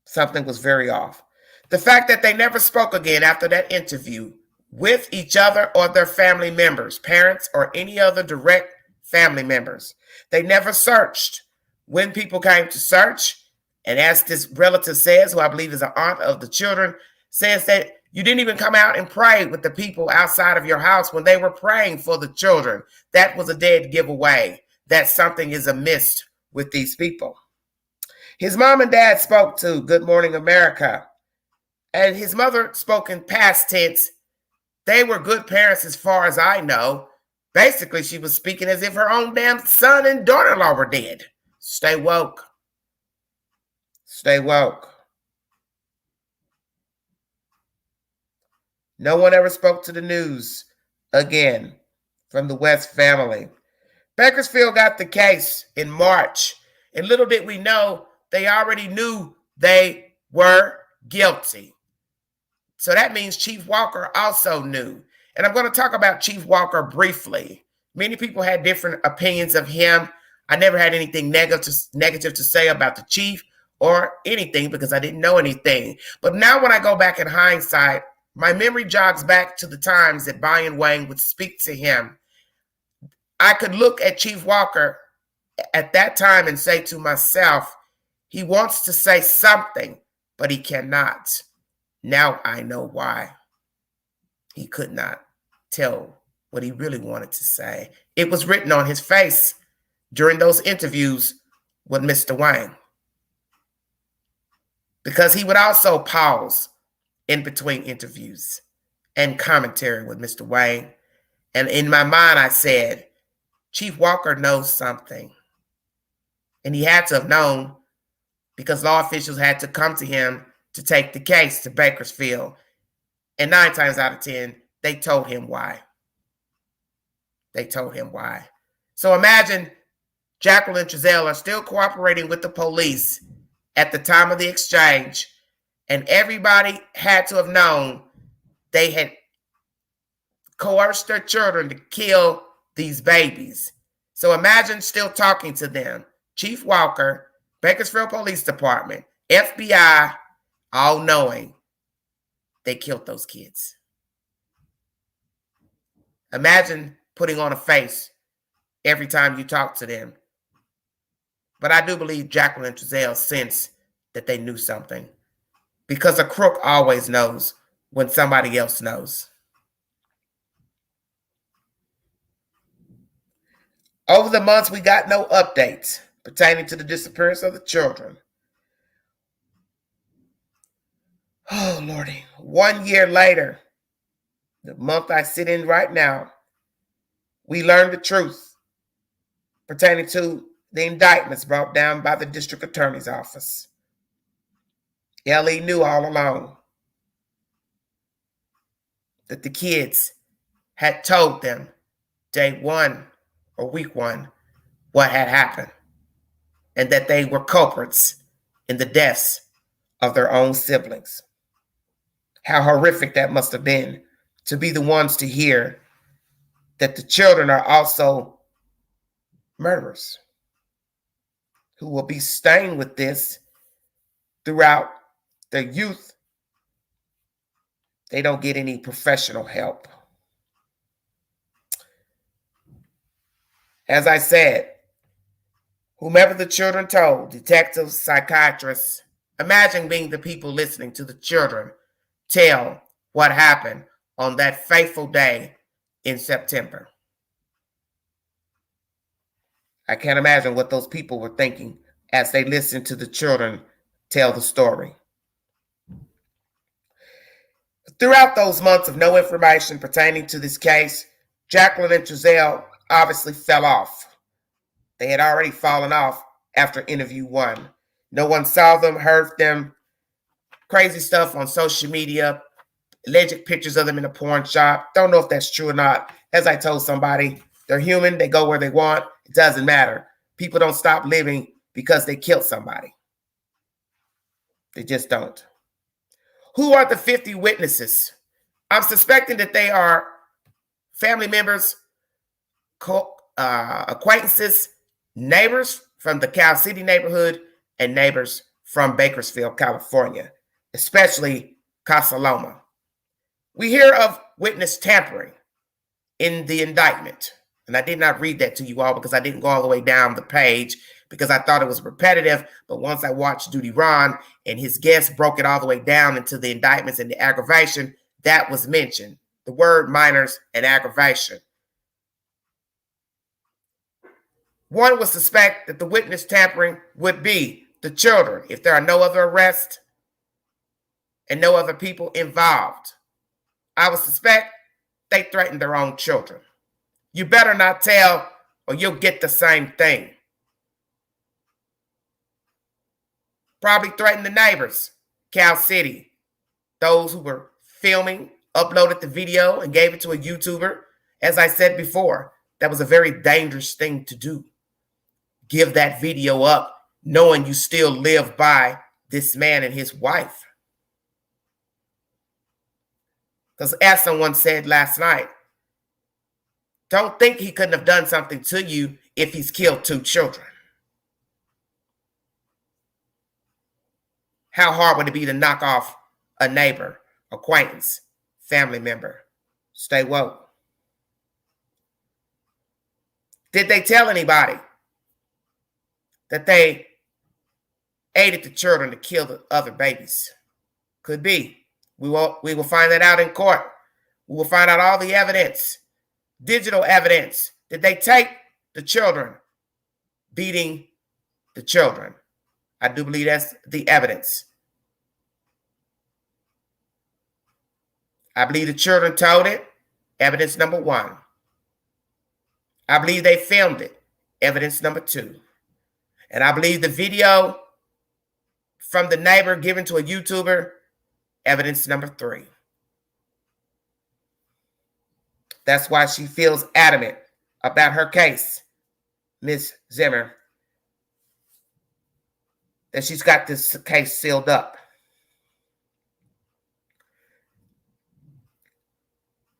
Something was very off. The fact that they never spoke again after that interview with each other or their family members, parents, or any other direct family members. They never searched. When people came to search, and as this relative says, who I believe is an aunt of the children, says that you didn't even come out and pray with the people outside of your house when they were praying for the children. That was a dead giveaway that something is amiss with these people. His mom and dad spoke to Good Morning America, and his mother spoke in past tense. They were good parents as far as I know. Basically, she was speaking as if her own damn son and daughter-in-law were dead. Stay woke. Stay woke. No one ever spoke to the news again from the West family. Bakersfield got the case in March, and little did we know, they already knew they were guilty. So that means Chief Walker also knew. And I'm going to talk about Chief Walker briefly. Many people had different opinions of him. I never had anything negative to say about the chief or anything because I didn't know anything. But now when I go back in hindsight, my memory jogs back to the times that Brian Wayne would speak to him. I could look at Chief Walker at that time and say to myself, he wants to say something, but he cannot. Now I know why. He could not tell what he really wanted to say. It was written on his face during those interviews with Mr. Wayne. Because he would also pause in between interviews and commentary with Mr. Wayne. And in my mind, I said, Chief Walker knows something. And he had to have known because law officials had to come to him to take the case to Bakersfield. And 9 times out of 10, they told him why. They told him why. So imagine Jacqueline and Trezell are still cooperating with the police at the time of the exchange, and everybody had to have known they had coerced their children to kill these babies. So imagine still talking to them. Chief Walker, Bakersfield Police Department, FBI, all knowing they killed those kids. Imagine putting on a face every time you talk to them. But I do believe Jacqueline and Trezell sensed that they knew something, because a crook always knows when somebody else knows. Over the months, we got no updates pertaining to the disappearance of the children. Oh, Lordy. 1 year later, the month I sit in right now, we learned the truth pertaining to the indictments brought down by the district attorney's office. Ellie knew all along that the kids had told them day one or week one what had happened, and that they were culprits in the deaths of their own siblings. How horrific that must have been to be the ones to hear that the children are also murderers who will be staying with this throughout their youth. They don't get any professional help. As I said, whomever the children told, detectives, psychiatrists, imagine being the people listening to the children tell what happened on that fateful day in September. I can't imagine what those people were thinking as they listened to the children tell the story. Throughout those months of no information pertaining to this case, Jacqueline and Trezell obviously fell off. They had already fallen off after interview 1. No one saw them, heard them. Crazy stuff on social media, alleged pictures of them in a porn shop. Don't know if that's true or not. As I told somebody, they're human. They go where they want. It doesn't matter. people don't stop living because they killed somebody. They just don't. Who are the 50 witnesses? I'm suspecting that they are family members, acquaintances, neighbors from the Cal City neighborhood, and neighbors from Bakersfield, California, especially Casa Loma. We hear of witness tampering in the indictment. And I did not read that to you all because I didn't go all the way down the page because I thought it was repetitive. But once I watched Duty Ron and his guests broke it all the way down into the indictments and the aggravation, that was mentioned. The word minors and aggravation. One would suspect that the witness tampering would be the children if there are no other arrests and no other people involved. I would suspect they threatened their own children. You better not tell or you'll get the same thing. Probably threatened the neighbors, Cal City, those who were filming, uploaded the video and gave it to a YouTuber. As I said before, that was a very dangerous thing to do. Give that video up knowing you still live by this man and his wife. Because as someone said last night, don't think he couldn't have done something to you if he's killed 2 children. How hard would it be to knock off a neighbor, acquaintance, family member? Stay woke. Did they tell anybody that they aided the children to kill the other babies? Could be. We will find that out in court. We will find out all the evidence, digital evidence. Did they take the children beating the children? I do believe that's the evidence. I believe the children told it. Evidence number 1. I believe they filmed it. Evidence number 2. And I believe the video from the neighbor given to a YouTuber, evidence number 3. That's why she feels adamant about her case, Ms. Zimmer, that she's got this case sealed up.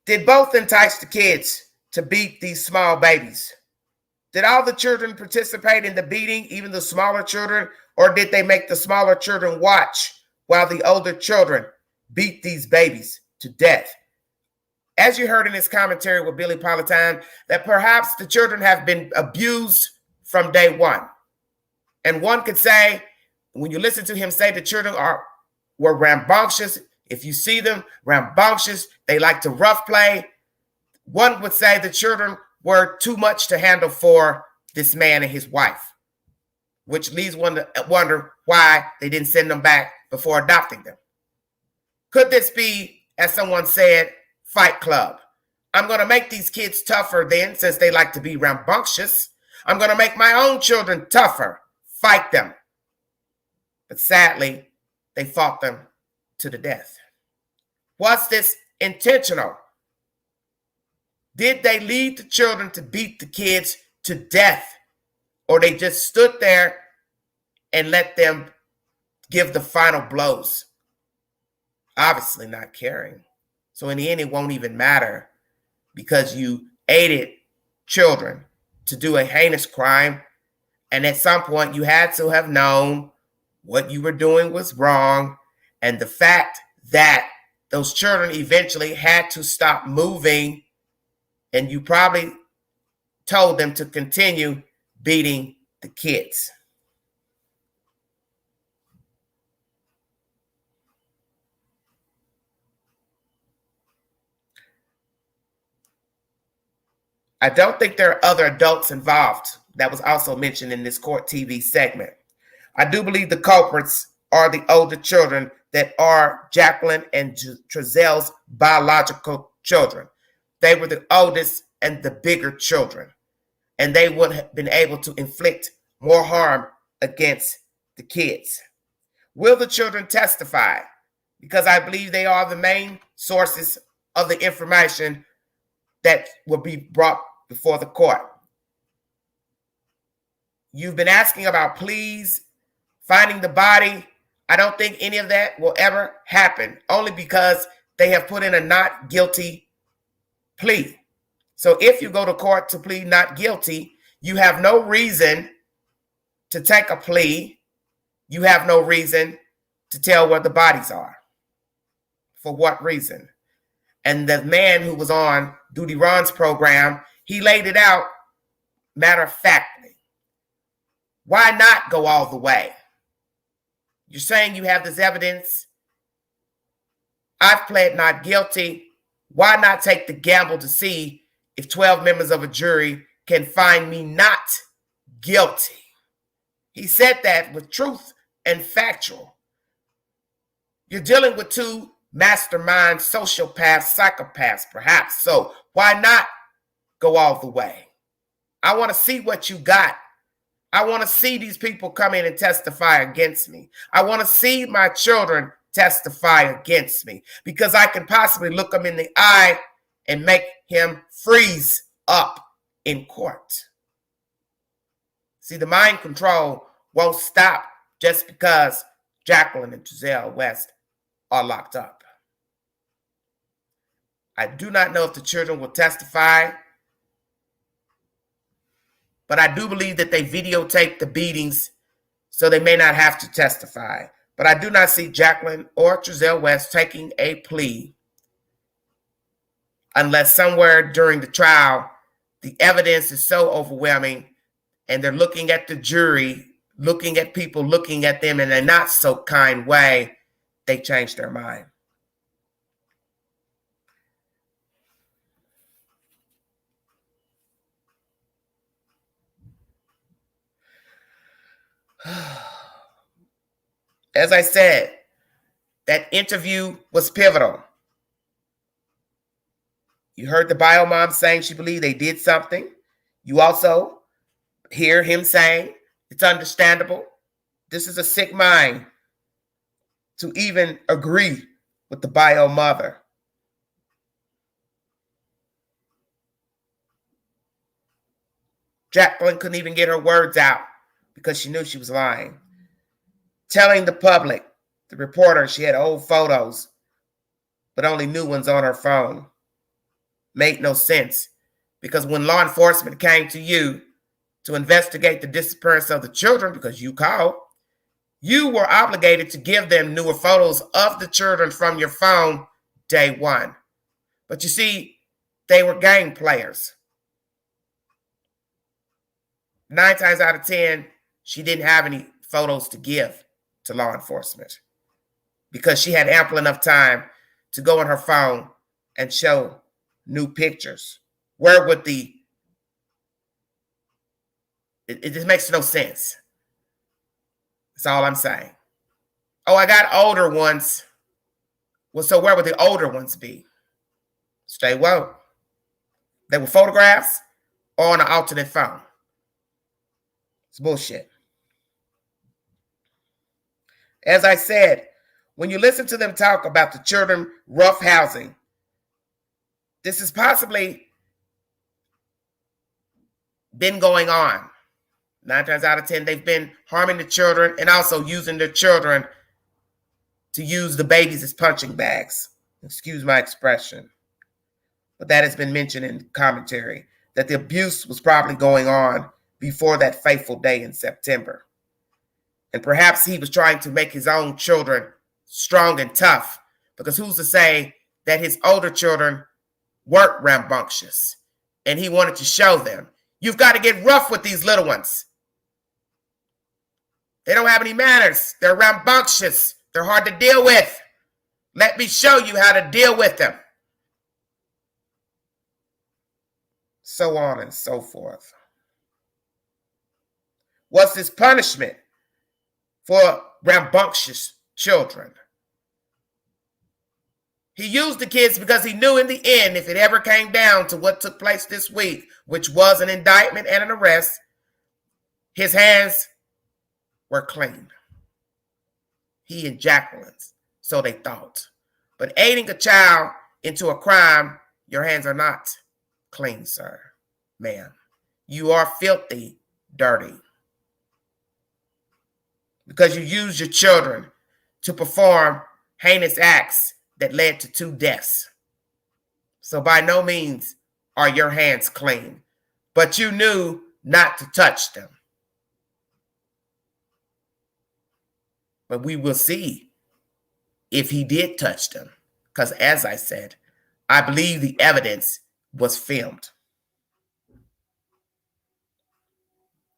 Did both entice the kids to beat these small babies? Did all the children participate in the beating, even the smaller children, or did they make the smaller children watch while the older children beat these babies to death? As you heard in his commentary with Billy Politan, that perhaps the children have been abused from day one. And one could say, when you listen to him say the children were rambunctious, if you see them, rambunctious, they like to rough play. One would say the children were too much to handle for this man and his wife, which leads one to wonder why they didn't send them back before adopting them. Could this be, as someone said, Fight Club? I'm going to make these kids tougher then, since they like to be rambunctious. I'm going to make my own children tougher. Fight them. But sadly, they fought them to the death. Was this intentional? Did they lead the children to beat the kids to death? Or they just stood there and let them give the final blows? Obviously not caring. So in the end, it won't even matter, because you aided children to do a heinous crime. And at some point, you had to have known what you were doing was wrong. And the fact that those children eventually had to stop moving, and you probably told them to continue beating the kids. I don't think there are other adults involved. That was also mentioned in this court TV segment. I do believe the culprits are the older children that are Jacqueline and Trezell's biological children. They were the oldest and the bigger children, and they would have been able to inflict more harm against the kids. Will the children testify? Because I believe they are the main sources of the information that will be brought before the court. You've been asking about pleas, finding the body. I don't think any of that will ever happen, only because they have put in a not guilty plea. So if you go to court to plead not guilty, you have no reason to take a plea. You have no reason to tell where the bodies are. For what reason? And the man who was on Duty Ron's program, he laid it out matter of factly. Why not go all the way? You're saying you have this evidence. I've pled not guilty. Why not take the gamble to see if 12 members of a jury can find me not guilty? He said that with truth and factual. You're dealing with two mastermind sociopaths, psychopaths, perhaps. So why not go all the way? I want to see what you got. I want to see these people come in and testify against me. I want to see my children testify against me, because I can possibly look him in the eye and make him freeze up in court. See, the mind control won't stop just because Jacqueline and Trezell West are locked up. I do not know if the children will testify, but I do believe that they videotaped the beatings, so they may not have to testify. But I do not see Jacqueline or Trezell West taking a plea unless somewhere during the trial, the evidence is so overwhelming and they're looking at the jury, looking at people, looking at them in a not so kind way, they change their mind. As I said, that interview was pivotal. You heard the bio mom saying she believed they did something. You also hear him saying it's understandable. This is a sick mind to even agree with the bio mother. Jacqueline couldn't even get her words out because she knew she was lying. Telling the public, the reporter, she had old photos, but only new ones on her phone. Made no sense, because when law enforcement came to you to investigate the disappearance of the children, because you called, you were obligated to give them newer photos of the children from your phone day one. But you see, they were game players. 9 times out of 10, she didn't have any photos to give to law enforcement because she had ample enough time to go on her phone and show new pictures. Where would it just makes no sense. That's all I'm saying. Oh, I got older ones. Well, so where would the older ones be? Stay woke. They were photographs or on an alternate phone. It's bullshit. As I said, when you listen to them talk about the children rough housing, this has possibly been going on. 9 times out of 10, they've been harming the children and also using their children to use the babies as punching bags. Excuse my expression. But that has been mentioned in commentary, that the abuse was probably going on before that fateful day in September. And perhaps he was trying to make his own children strong and tough, because who's to say that his older children weren't rambunctious, and he wanted to show them, you've got to get rough with these little ones. They don't have any manners. They're rambunctious. They're hard to deal with. Let me show you how to deal with them. So on and so forth. What's his punishment for rambunctious children? He used the kids because he knew in the end, if it ever came down to what took place this week, which was an indictment and an arrest, his hands were clean. He and Jacqueline's, so they thought. But aiding a child into a crime, your hands are not clean, sir, ma'am. You are filthy, dirty. because you used your children to perform heinous acts that led to 2 deaths. So by no means are your hands clean, but you knew not to touch them. But we will see if he did touch them, because as I said, I believe the evidence was filmed.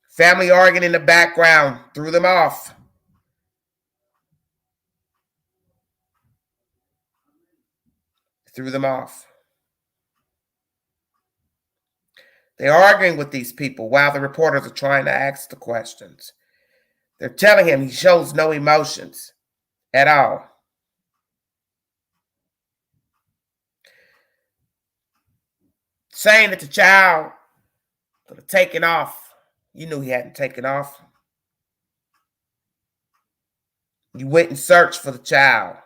Family arguing in the background threw them off. Threw them off. They're arguing with these people while the reporters are trying to ask the questions. They're telling him he shows no emotions at all. Saying that the child could have taken off. You knew he hadn't taken off. You went and searched for the child.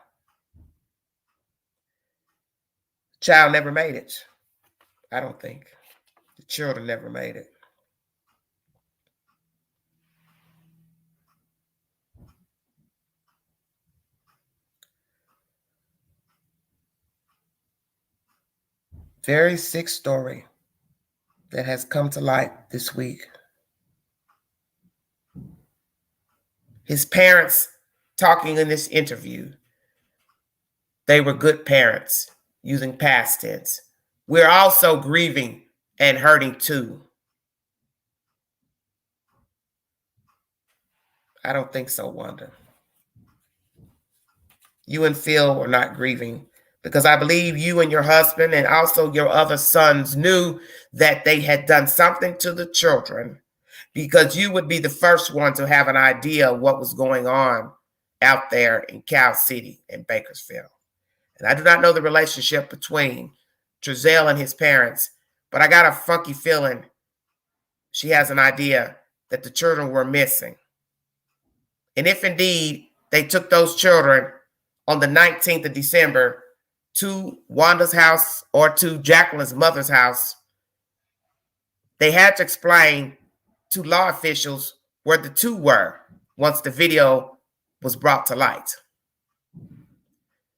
The child never made it. I don't think. The children never made it. Very sick story that has come to light this week. His parents talking in this interview, they were good parents, using past tense. We're also grieving and hurting too. I don't think so, Wanda. You and Phil were not grieving because I believe you and your husband and also your other sons knew that they had done something to the children, because you would be the first one to have an idea of what was going on out there in Cal City and Bakersfield. And I do not know the relationship between Trezell and his parents, but I got a funky feeling she has an idea that the children were missing. And if indeed they took those children on the 19th of December to Wanda's house or to Jacqueline's mother's house, they had to explain to law officials where the 2 were once the video was brought to light.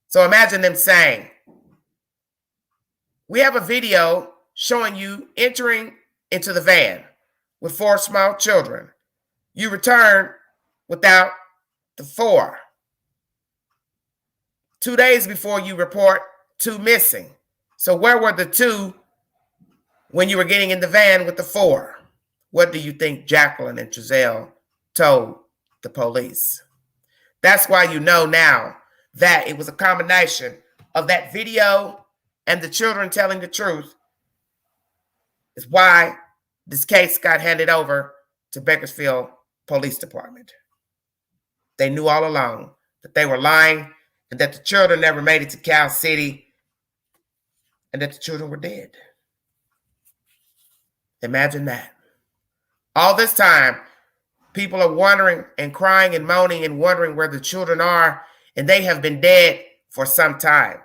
So imagine them saying, we have a video showing you entering into the van with 4 small children. You return without the 4. 2 days before you report 2 missing. So where were the 2 when you were getting in the van with the 4? What do you think Jacqueline and Trezell told the police? That's why you know now that it was a combination of that video and the children telling the truth is why this case got handed over to Bakersfield Police Department. They knew all along that they were lying and that the children never made it to Cal City and that the children were dead. Imagine that. All this time, people are wondering and crying and moaning and wondering where the children are, and they have been dead for some time.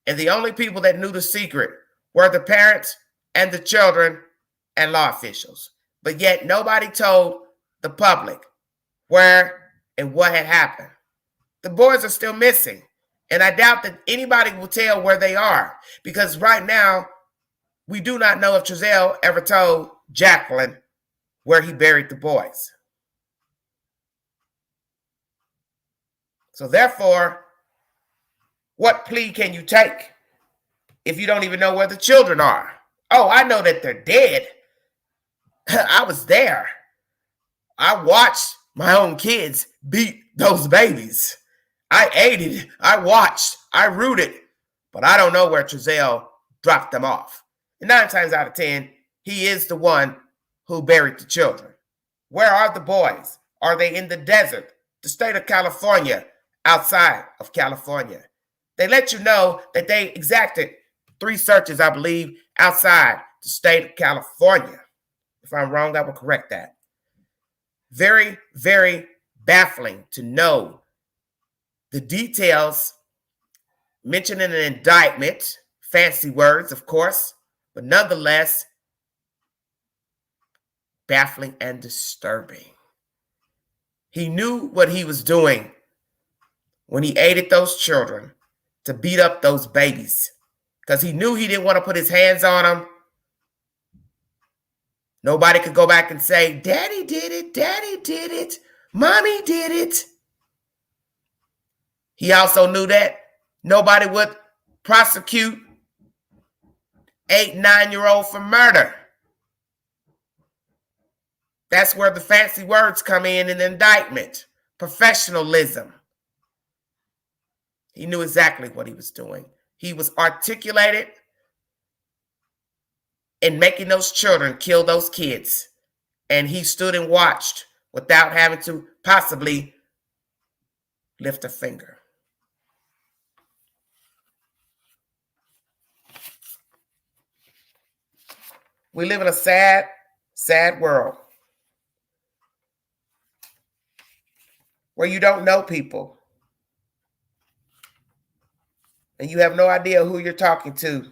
And the only people that knew the secret were the parents and the children and law officials. But yet nobody told the public where and what had happened. The boys are still missing, and I doubt that anybody will tell where they are, because right now we do not know if Trezell ever told Jacqueline where he buried the boys. So therefore, what plea can you take if you don't even know where the children are? Oh, I know that they're dead. I was there. I watched my own kids beat those babies. I aided, I watched, I rooted, but I don't know where Trezell dropped them off. And 9 times out of 10, he is the one who buried the children. Where are the boys? Are they in the desert, the state of California, outside of California? They let you know that they exacted 3 searches, I believe, outside the state of California. If I'm wrong, I will correct that. Very, very baffling to know the details mentioned in an indictment, fancy words, of course, but nonetheless, baffling and disturbing. He knew what he was doing when he aided those children to beat up those babies, because he knew he didn't want to put his hands on them. Nobody could go back and say, Daddy did it, Mommy did it. He also knew that nobody would prosecute 8, 9-year-old for murder. That's where the fancy words come in an indictment. Professionalism. He knew exactly what he was doing. He was articulated in making those children kill those kids. And he stood and watched without having to possibly lift a finger. We live in a sad, sad world where you don't know people and you have no idea who you're talking to.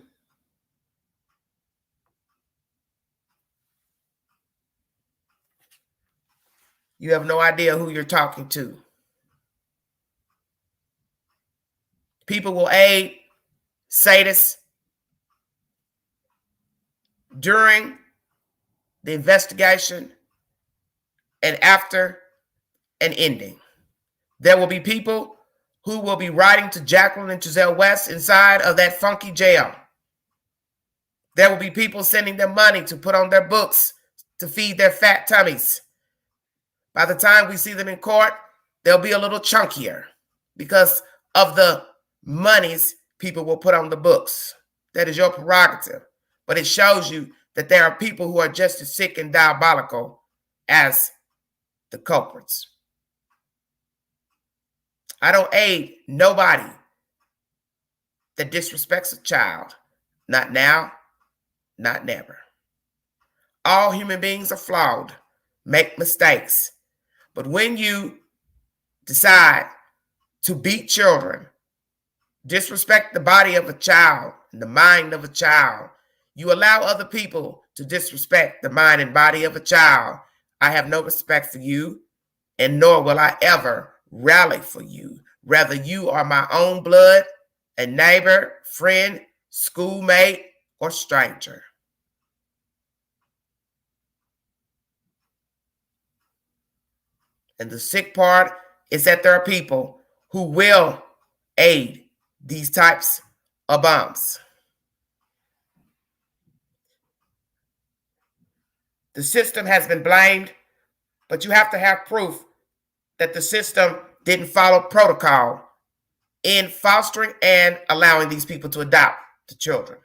You have no idea who you're talking to. People will aid sadists during the investigation and after an ending. There will be people who will be writing to Jacqueline and Trezell West inside of that funky jail. There will be people sending them money to put on their books to feed their fat tummies. By the time we see them in court, they'll be a little chunkier because of the monies people will put on the books. That is your prerogative. But it shows you that there are people who are just as sick and diabolical as the culprits. I don't aid nobody that disrespects a child. Not now, not never. All human beings are flawed, make mistakes. But when you decide to beat children, disrespect the body of a child and the mind of a child, you allow other people to disrespect the mind and body of a child. I have no respect for you, and nor will I ever rally for you. Whether you are my own blood, a neighbor, friend, schoolmate, or stranger. And the sick part is that there are people who will aid these types of bombs. The system has been blamed, but you have to have proof that the system didn't follow protocol in fostering and allowing these people to adopt the children.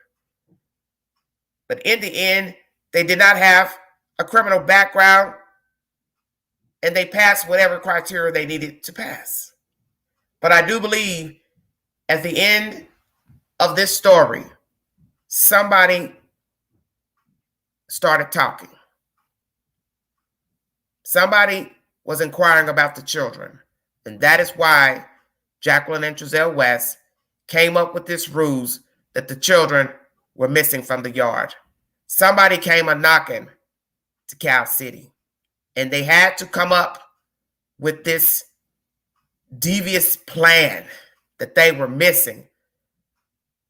But in the end, they did not have a criminal background, and they passed whatever criteria they needed to pass. But I do believe at the end of this story, somebody started talking. Somebody was inquiring about the children. And that is why Jacqueline and Trezell West came up with this ruse that the children were missing from the yard. Somebody came a-knocking to Cal City. And they had to come up with this devious plan that they were missing,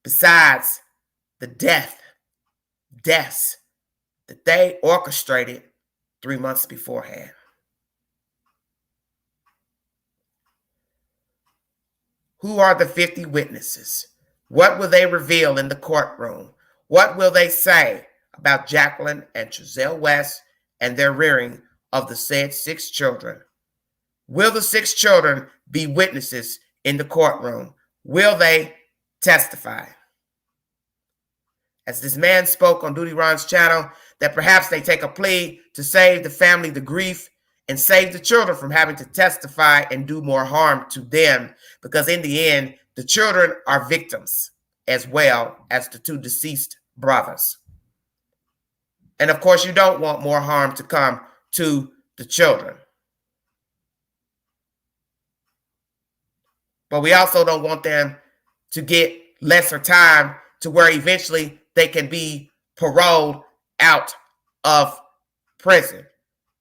besides the deaths that they orchestrated 3 months beforehand. Who are the 50 witnesses? What will they reveal in the courtroom? What will they say about Jacqueline and Trezell West and their rearing of the said 6 children? Will the 6 children be witnesses in the courtroom? Will they testify? As this man spoke on Duty Ron's channel, that perhaps they take a plea to save the family the grief and save the children from having to testify and do more harm to them, because in the end, the children are victims as well as the 2 deceased brothers. And of course, you don't want more harm to come to the children. But we also don't want them to get lesser time to where eventually they can be paroled out of prison.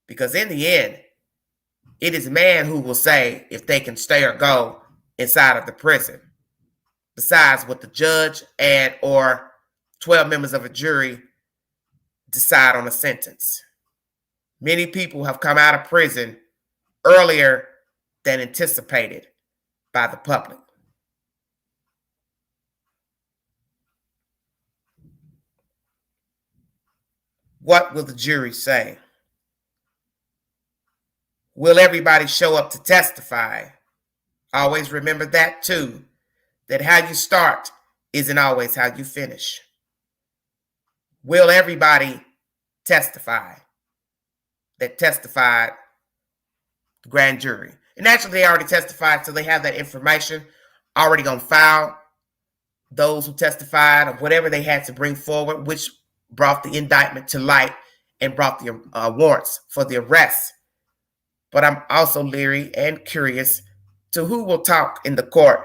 Because in the end, It is man who will say if they can stay or go inside of the prison, besides what the judge and or 12 members of a jury decide on a sentence. Many people have come out of prison earlier than anticipated by the public. What will the jury say? Will everybody show up to testify? Always remember that too, that how you start isn't always how you finish. Will everybody testify that testified the grand jury? And actually, they already testified, so they have that information already on file. Those who testified of whatever they had to bring forward, which brought the indictment to light and brought the warrants for the arrest. But I'm also leery and curious to who will talk in the court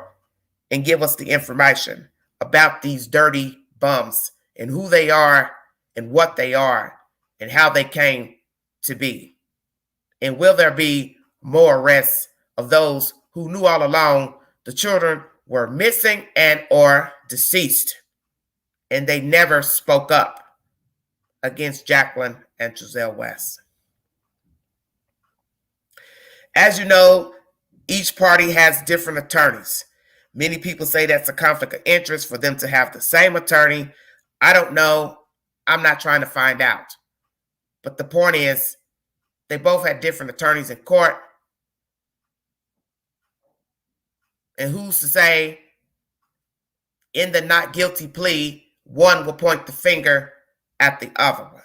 and give us the information about these dirty bums and who they are and what they are and how they came to be. And will there be more arrests of those who knew all along the children were missing and or deceased, and they never spoke up against Jacqueline and Trezell West? As you know, each party has different attorneys. Many people say that's a conflict of interest for them to have the same attorney. I don't know. I'm not trying to find out. But the point is, they both had different attorneys in court. And who's to say in the not guilty plea, one will point the finger at the other one?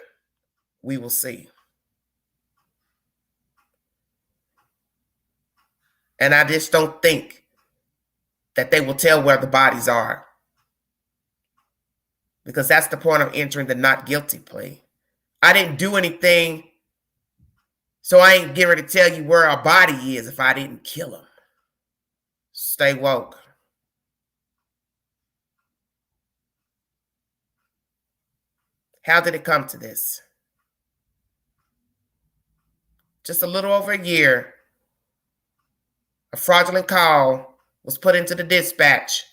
We will see. And I just don't think that they will tell where the bodies are, because that's the point of entering the not guilty plea. I didn't do anything, so I ain't getting ready to tell you where our body is if I didn't kill him. Stay woke. How did it come to this? Just a little over a year, a fraudulent call was put into the dispatch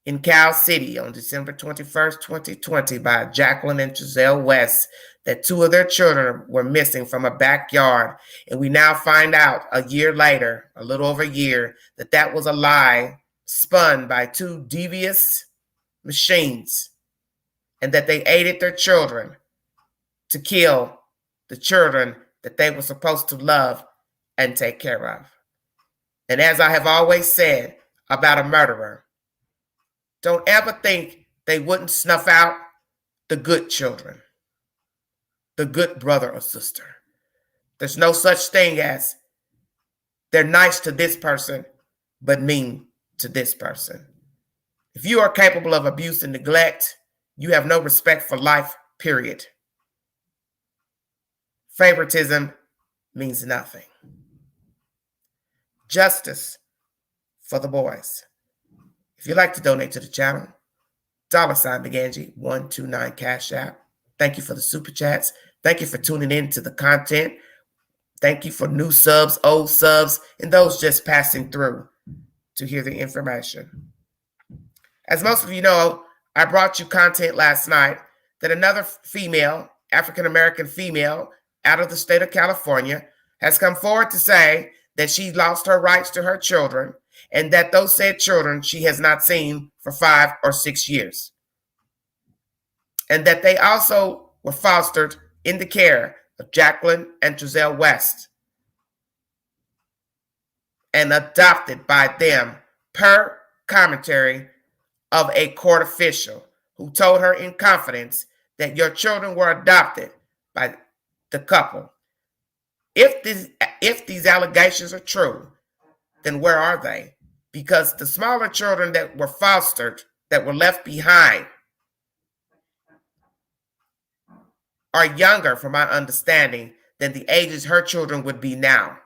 in Cal City on December 21st, 2020 by Jacqueline and Trezell West that two of their children were missing from a backyard. And we now find out a year later, a little over a year, that that was a lie spun by two devious machines, and that they aided their children to kill the children that they were supposed to love and take care of. And as I have always said about a murderer, don't ever think they wouldn't snuff out the good children, the good brother or sister. There's no such thing as they're nice to this person, but mean to this person. If you are capable of abuse and neglect, you have no respect for life, period. Favoritism means nothing. Justice for the boys. If you'd like to donate to the channel, $BeGanji129 Cash App. Thank you for the super chats. Thank you for tuning in to the content. Thank you for new subs, old subs, and those just passing through to hear the information. As most of you know, I brought you content last night that another female, African-American female out of the state of California, has come forward to say that she lost her rights to her children and that those said children she has not seen for 5 or 6 years. And that they also were fostered in the care of Jacqueline and Trezell West and adopted by them per commentary of a court official who told her in confidence that your children were adopted by the couple. If these allegations are true, then where are they? Because the smaller children that were fostered, that were left behind, are younger, from my understanding, than the ages her children would be now.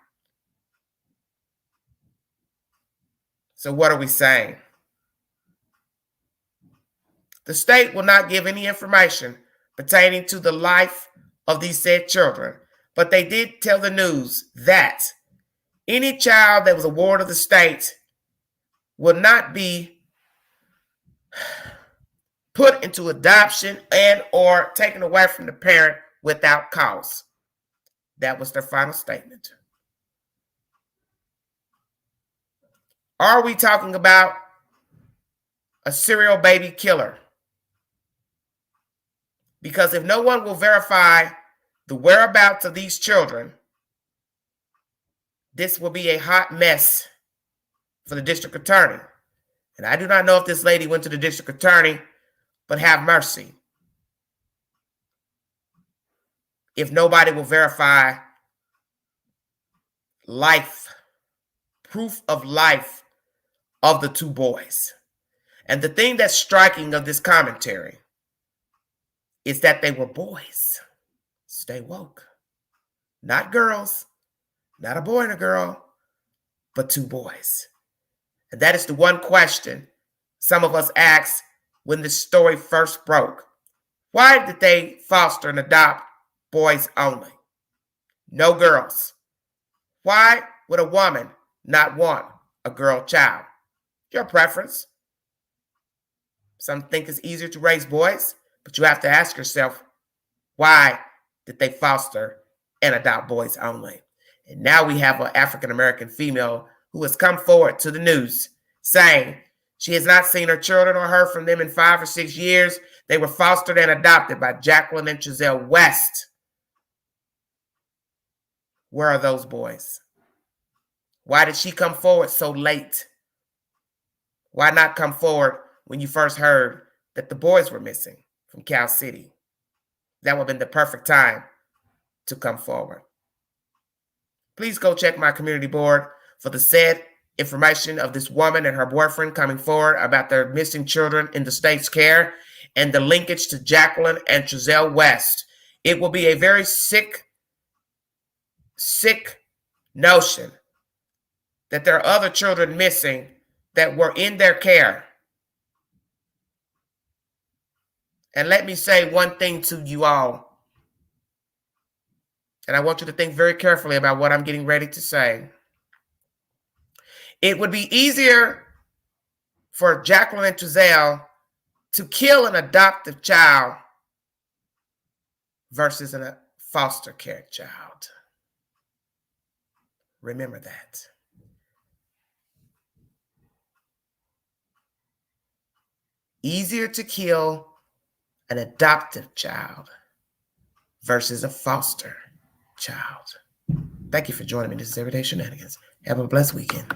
So what are we saying? The state will not give any information pertaining to the life of these said children, but they did tell the news that Any child that was a ward of the state will not be put into adoption and or taken away from the parent without cause. That was their final statement. Are we talking about a serial baby killer? Because if no one will verify the whereabouts of these children, this will be a hot mess for the district attorney. And I do not know if this lady went to the district attorney, but have mercy. If nobody will verify life, proof of life of the two boys. And the thing that's striking of this commentary is that they were boys. Stay woke. Not girls, not a boy and a girl, but two boys. And that is the one question some of us asked when this story first broke. Why did they foster and adopt boys only? No girls. Why would a woman not want a girl child? Your preference. Some think it's easier to raise boys, but you have to ask yourself, why did they foster and adopt boys only? And now we have an African-American female who has come forward to the news saying she has not seen her children or heard from them in 5 or 6 years. They were fostered and adopted by Jacqueline and Trezell West. Where are those boys? Why did she come forward so late? Why not come forward when you first heard that the boys were missing from Cal City? That would have been the perfect time to come forward. Please go check my community board for the said information of this woman and her boyfriend coming forward about their missing children in the state's care and the linkage to Jacqueline and Trezell West. It will be a very sick notion that there are other children missing that were in their care. And let me say one thing to you all. And I want you to think very carefully about what I'm getting ready to say. It would be easier for Jacqueline and Trezell to kill an adoptive child versus a foster care child. Remember that. Easier to kill an adoptive child versus a foster child. Thank you for joining me. This is Everyday Shenanigans. Have a blessed weekend.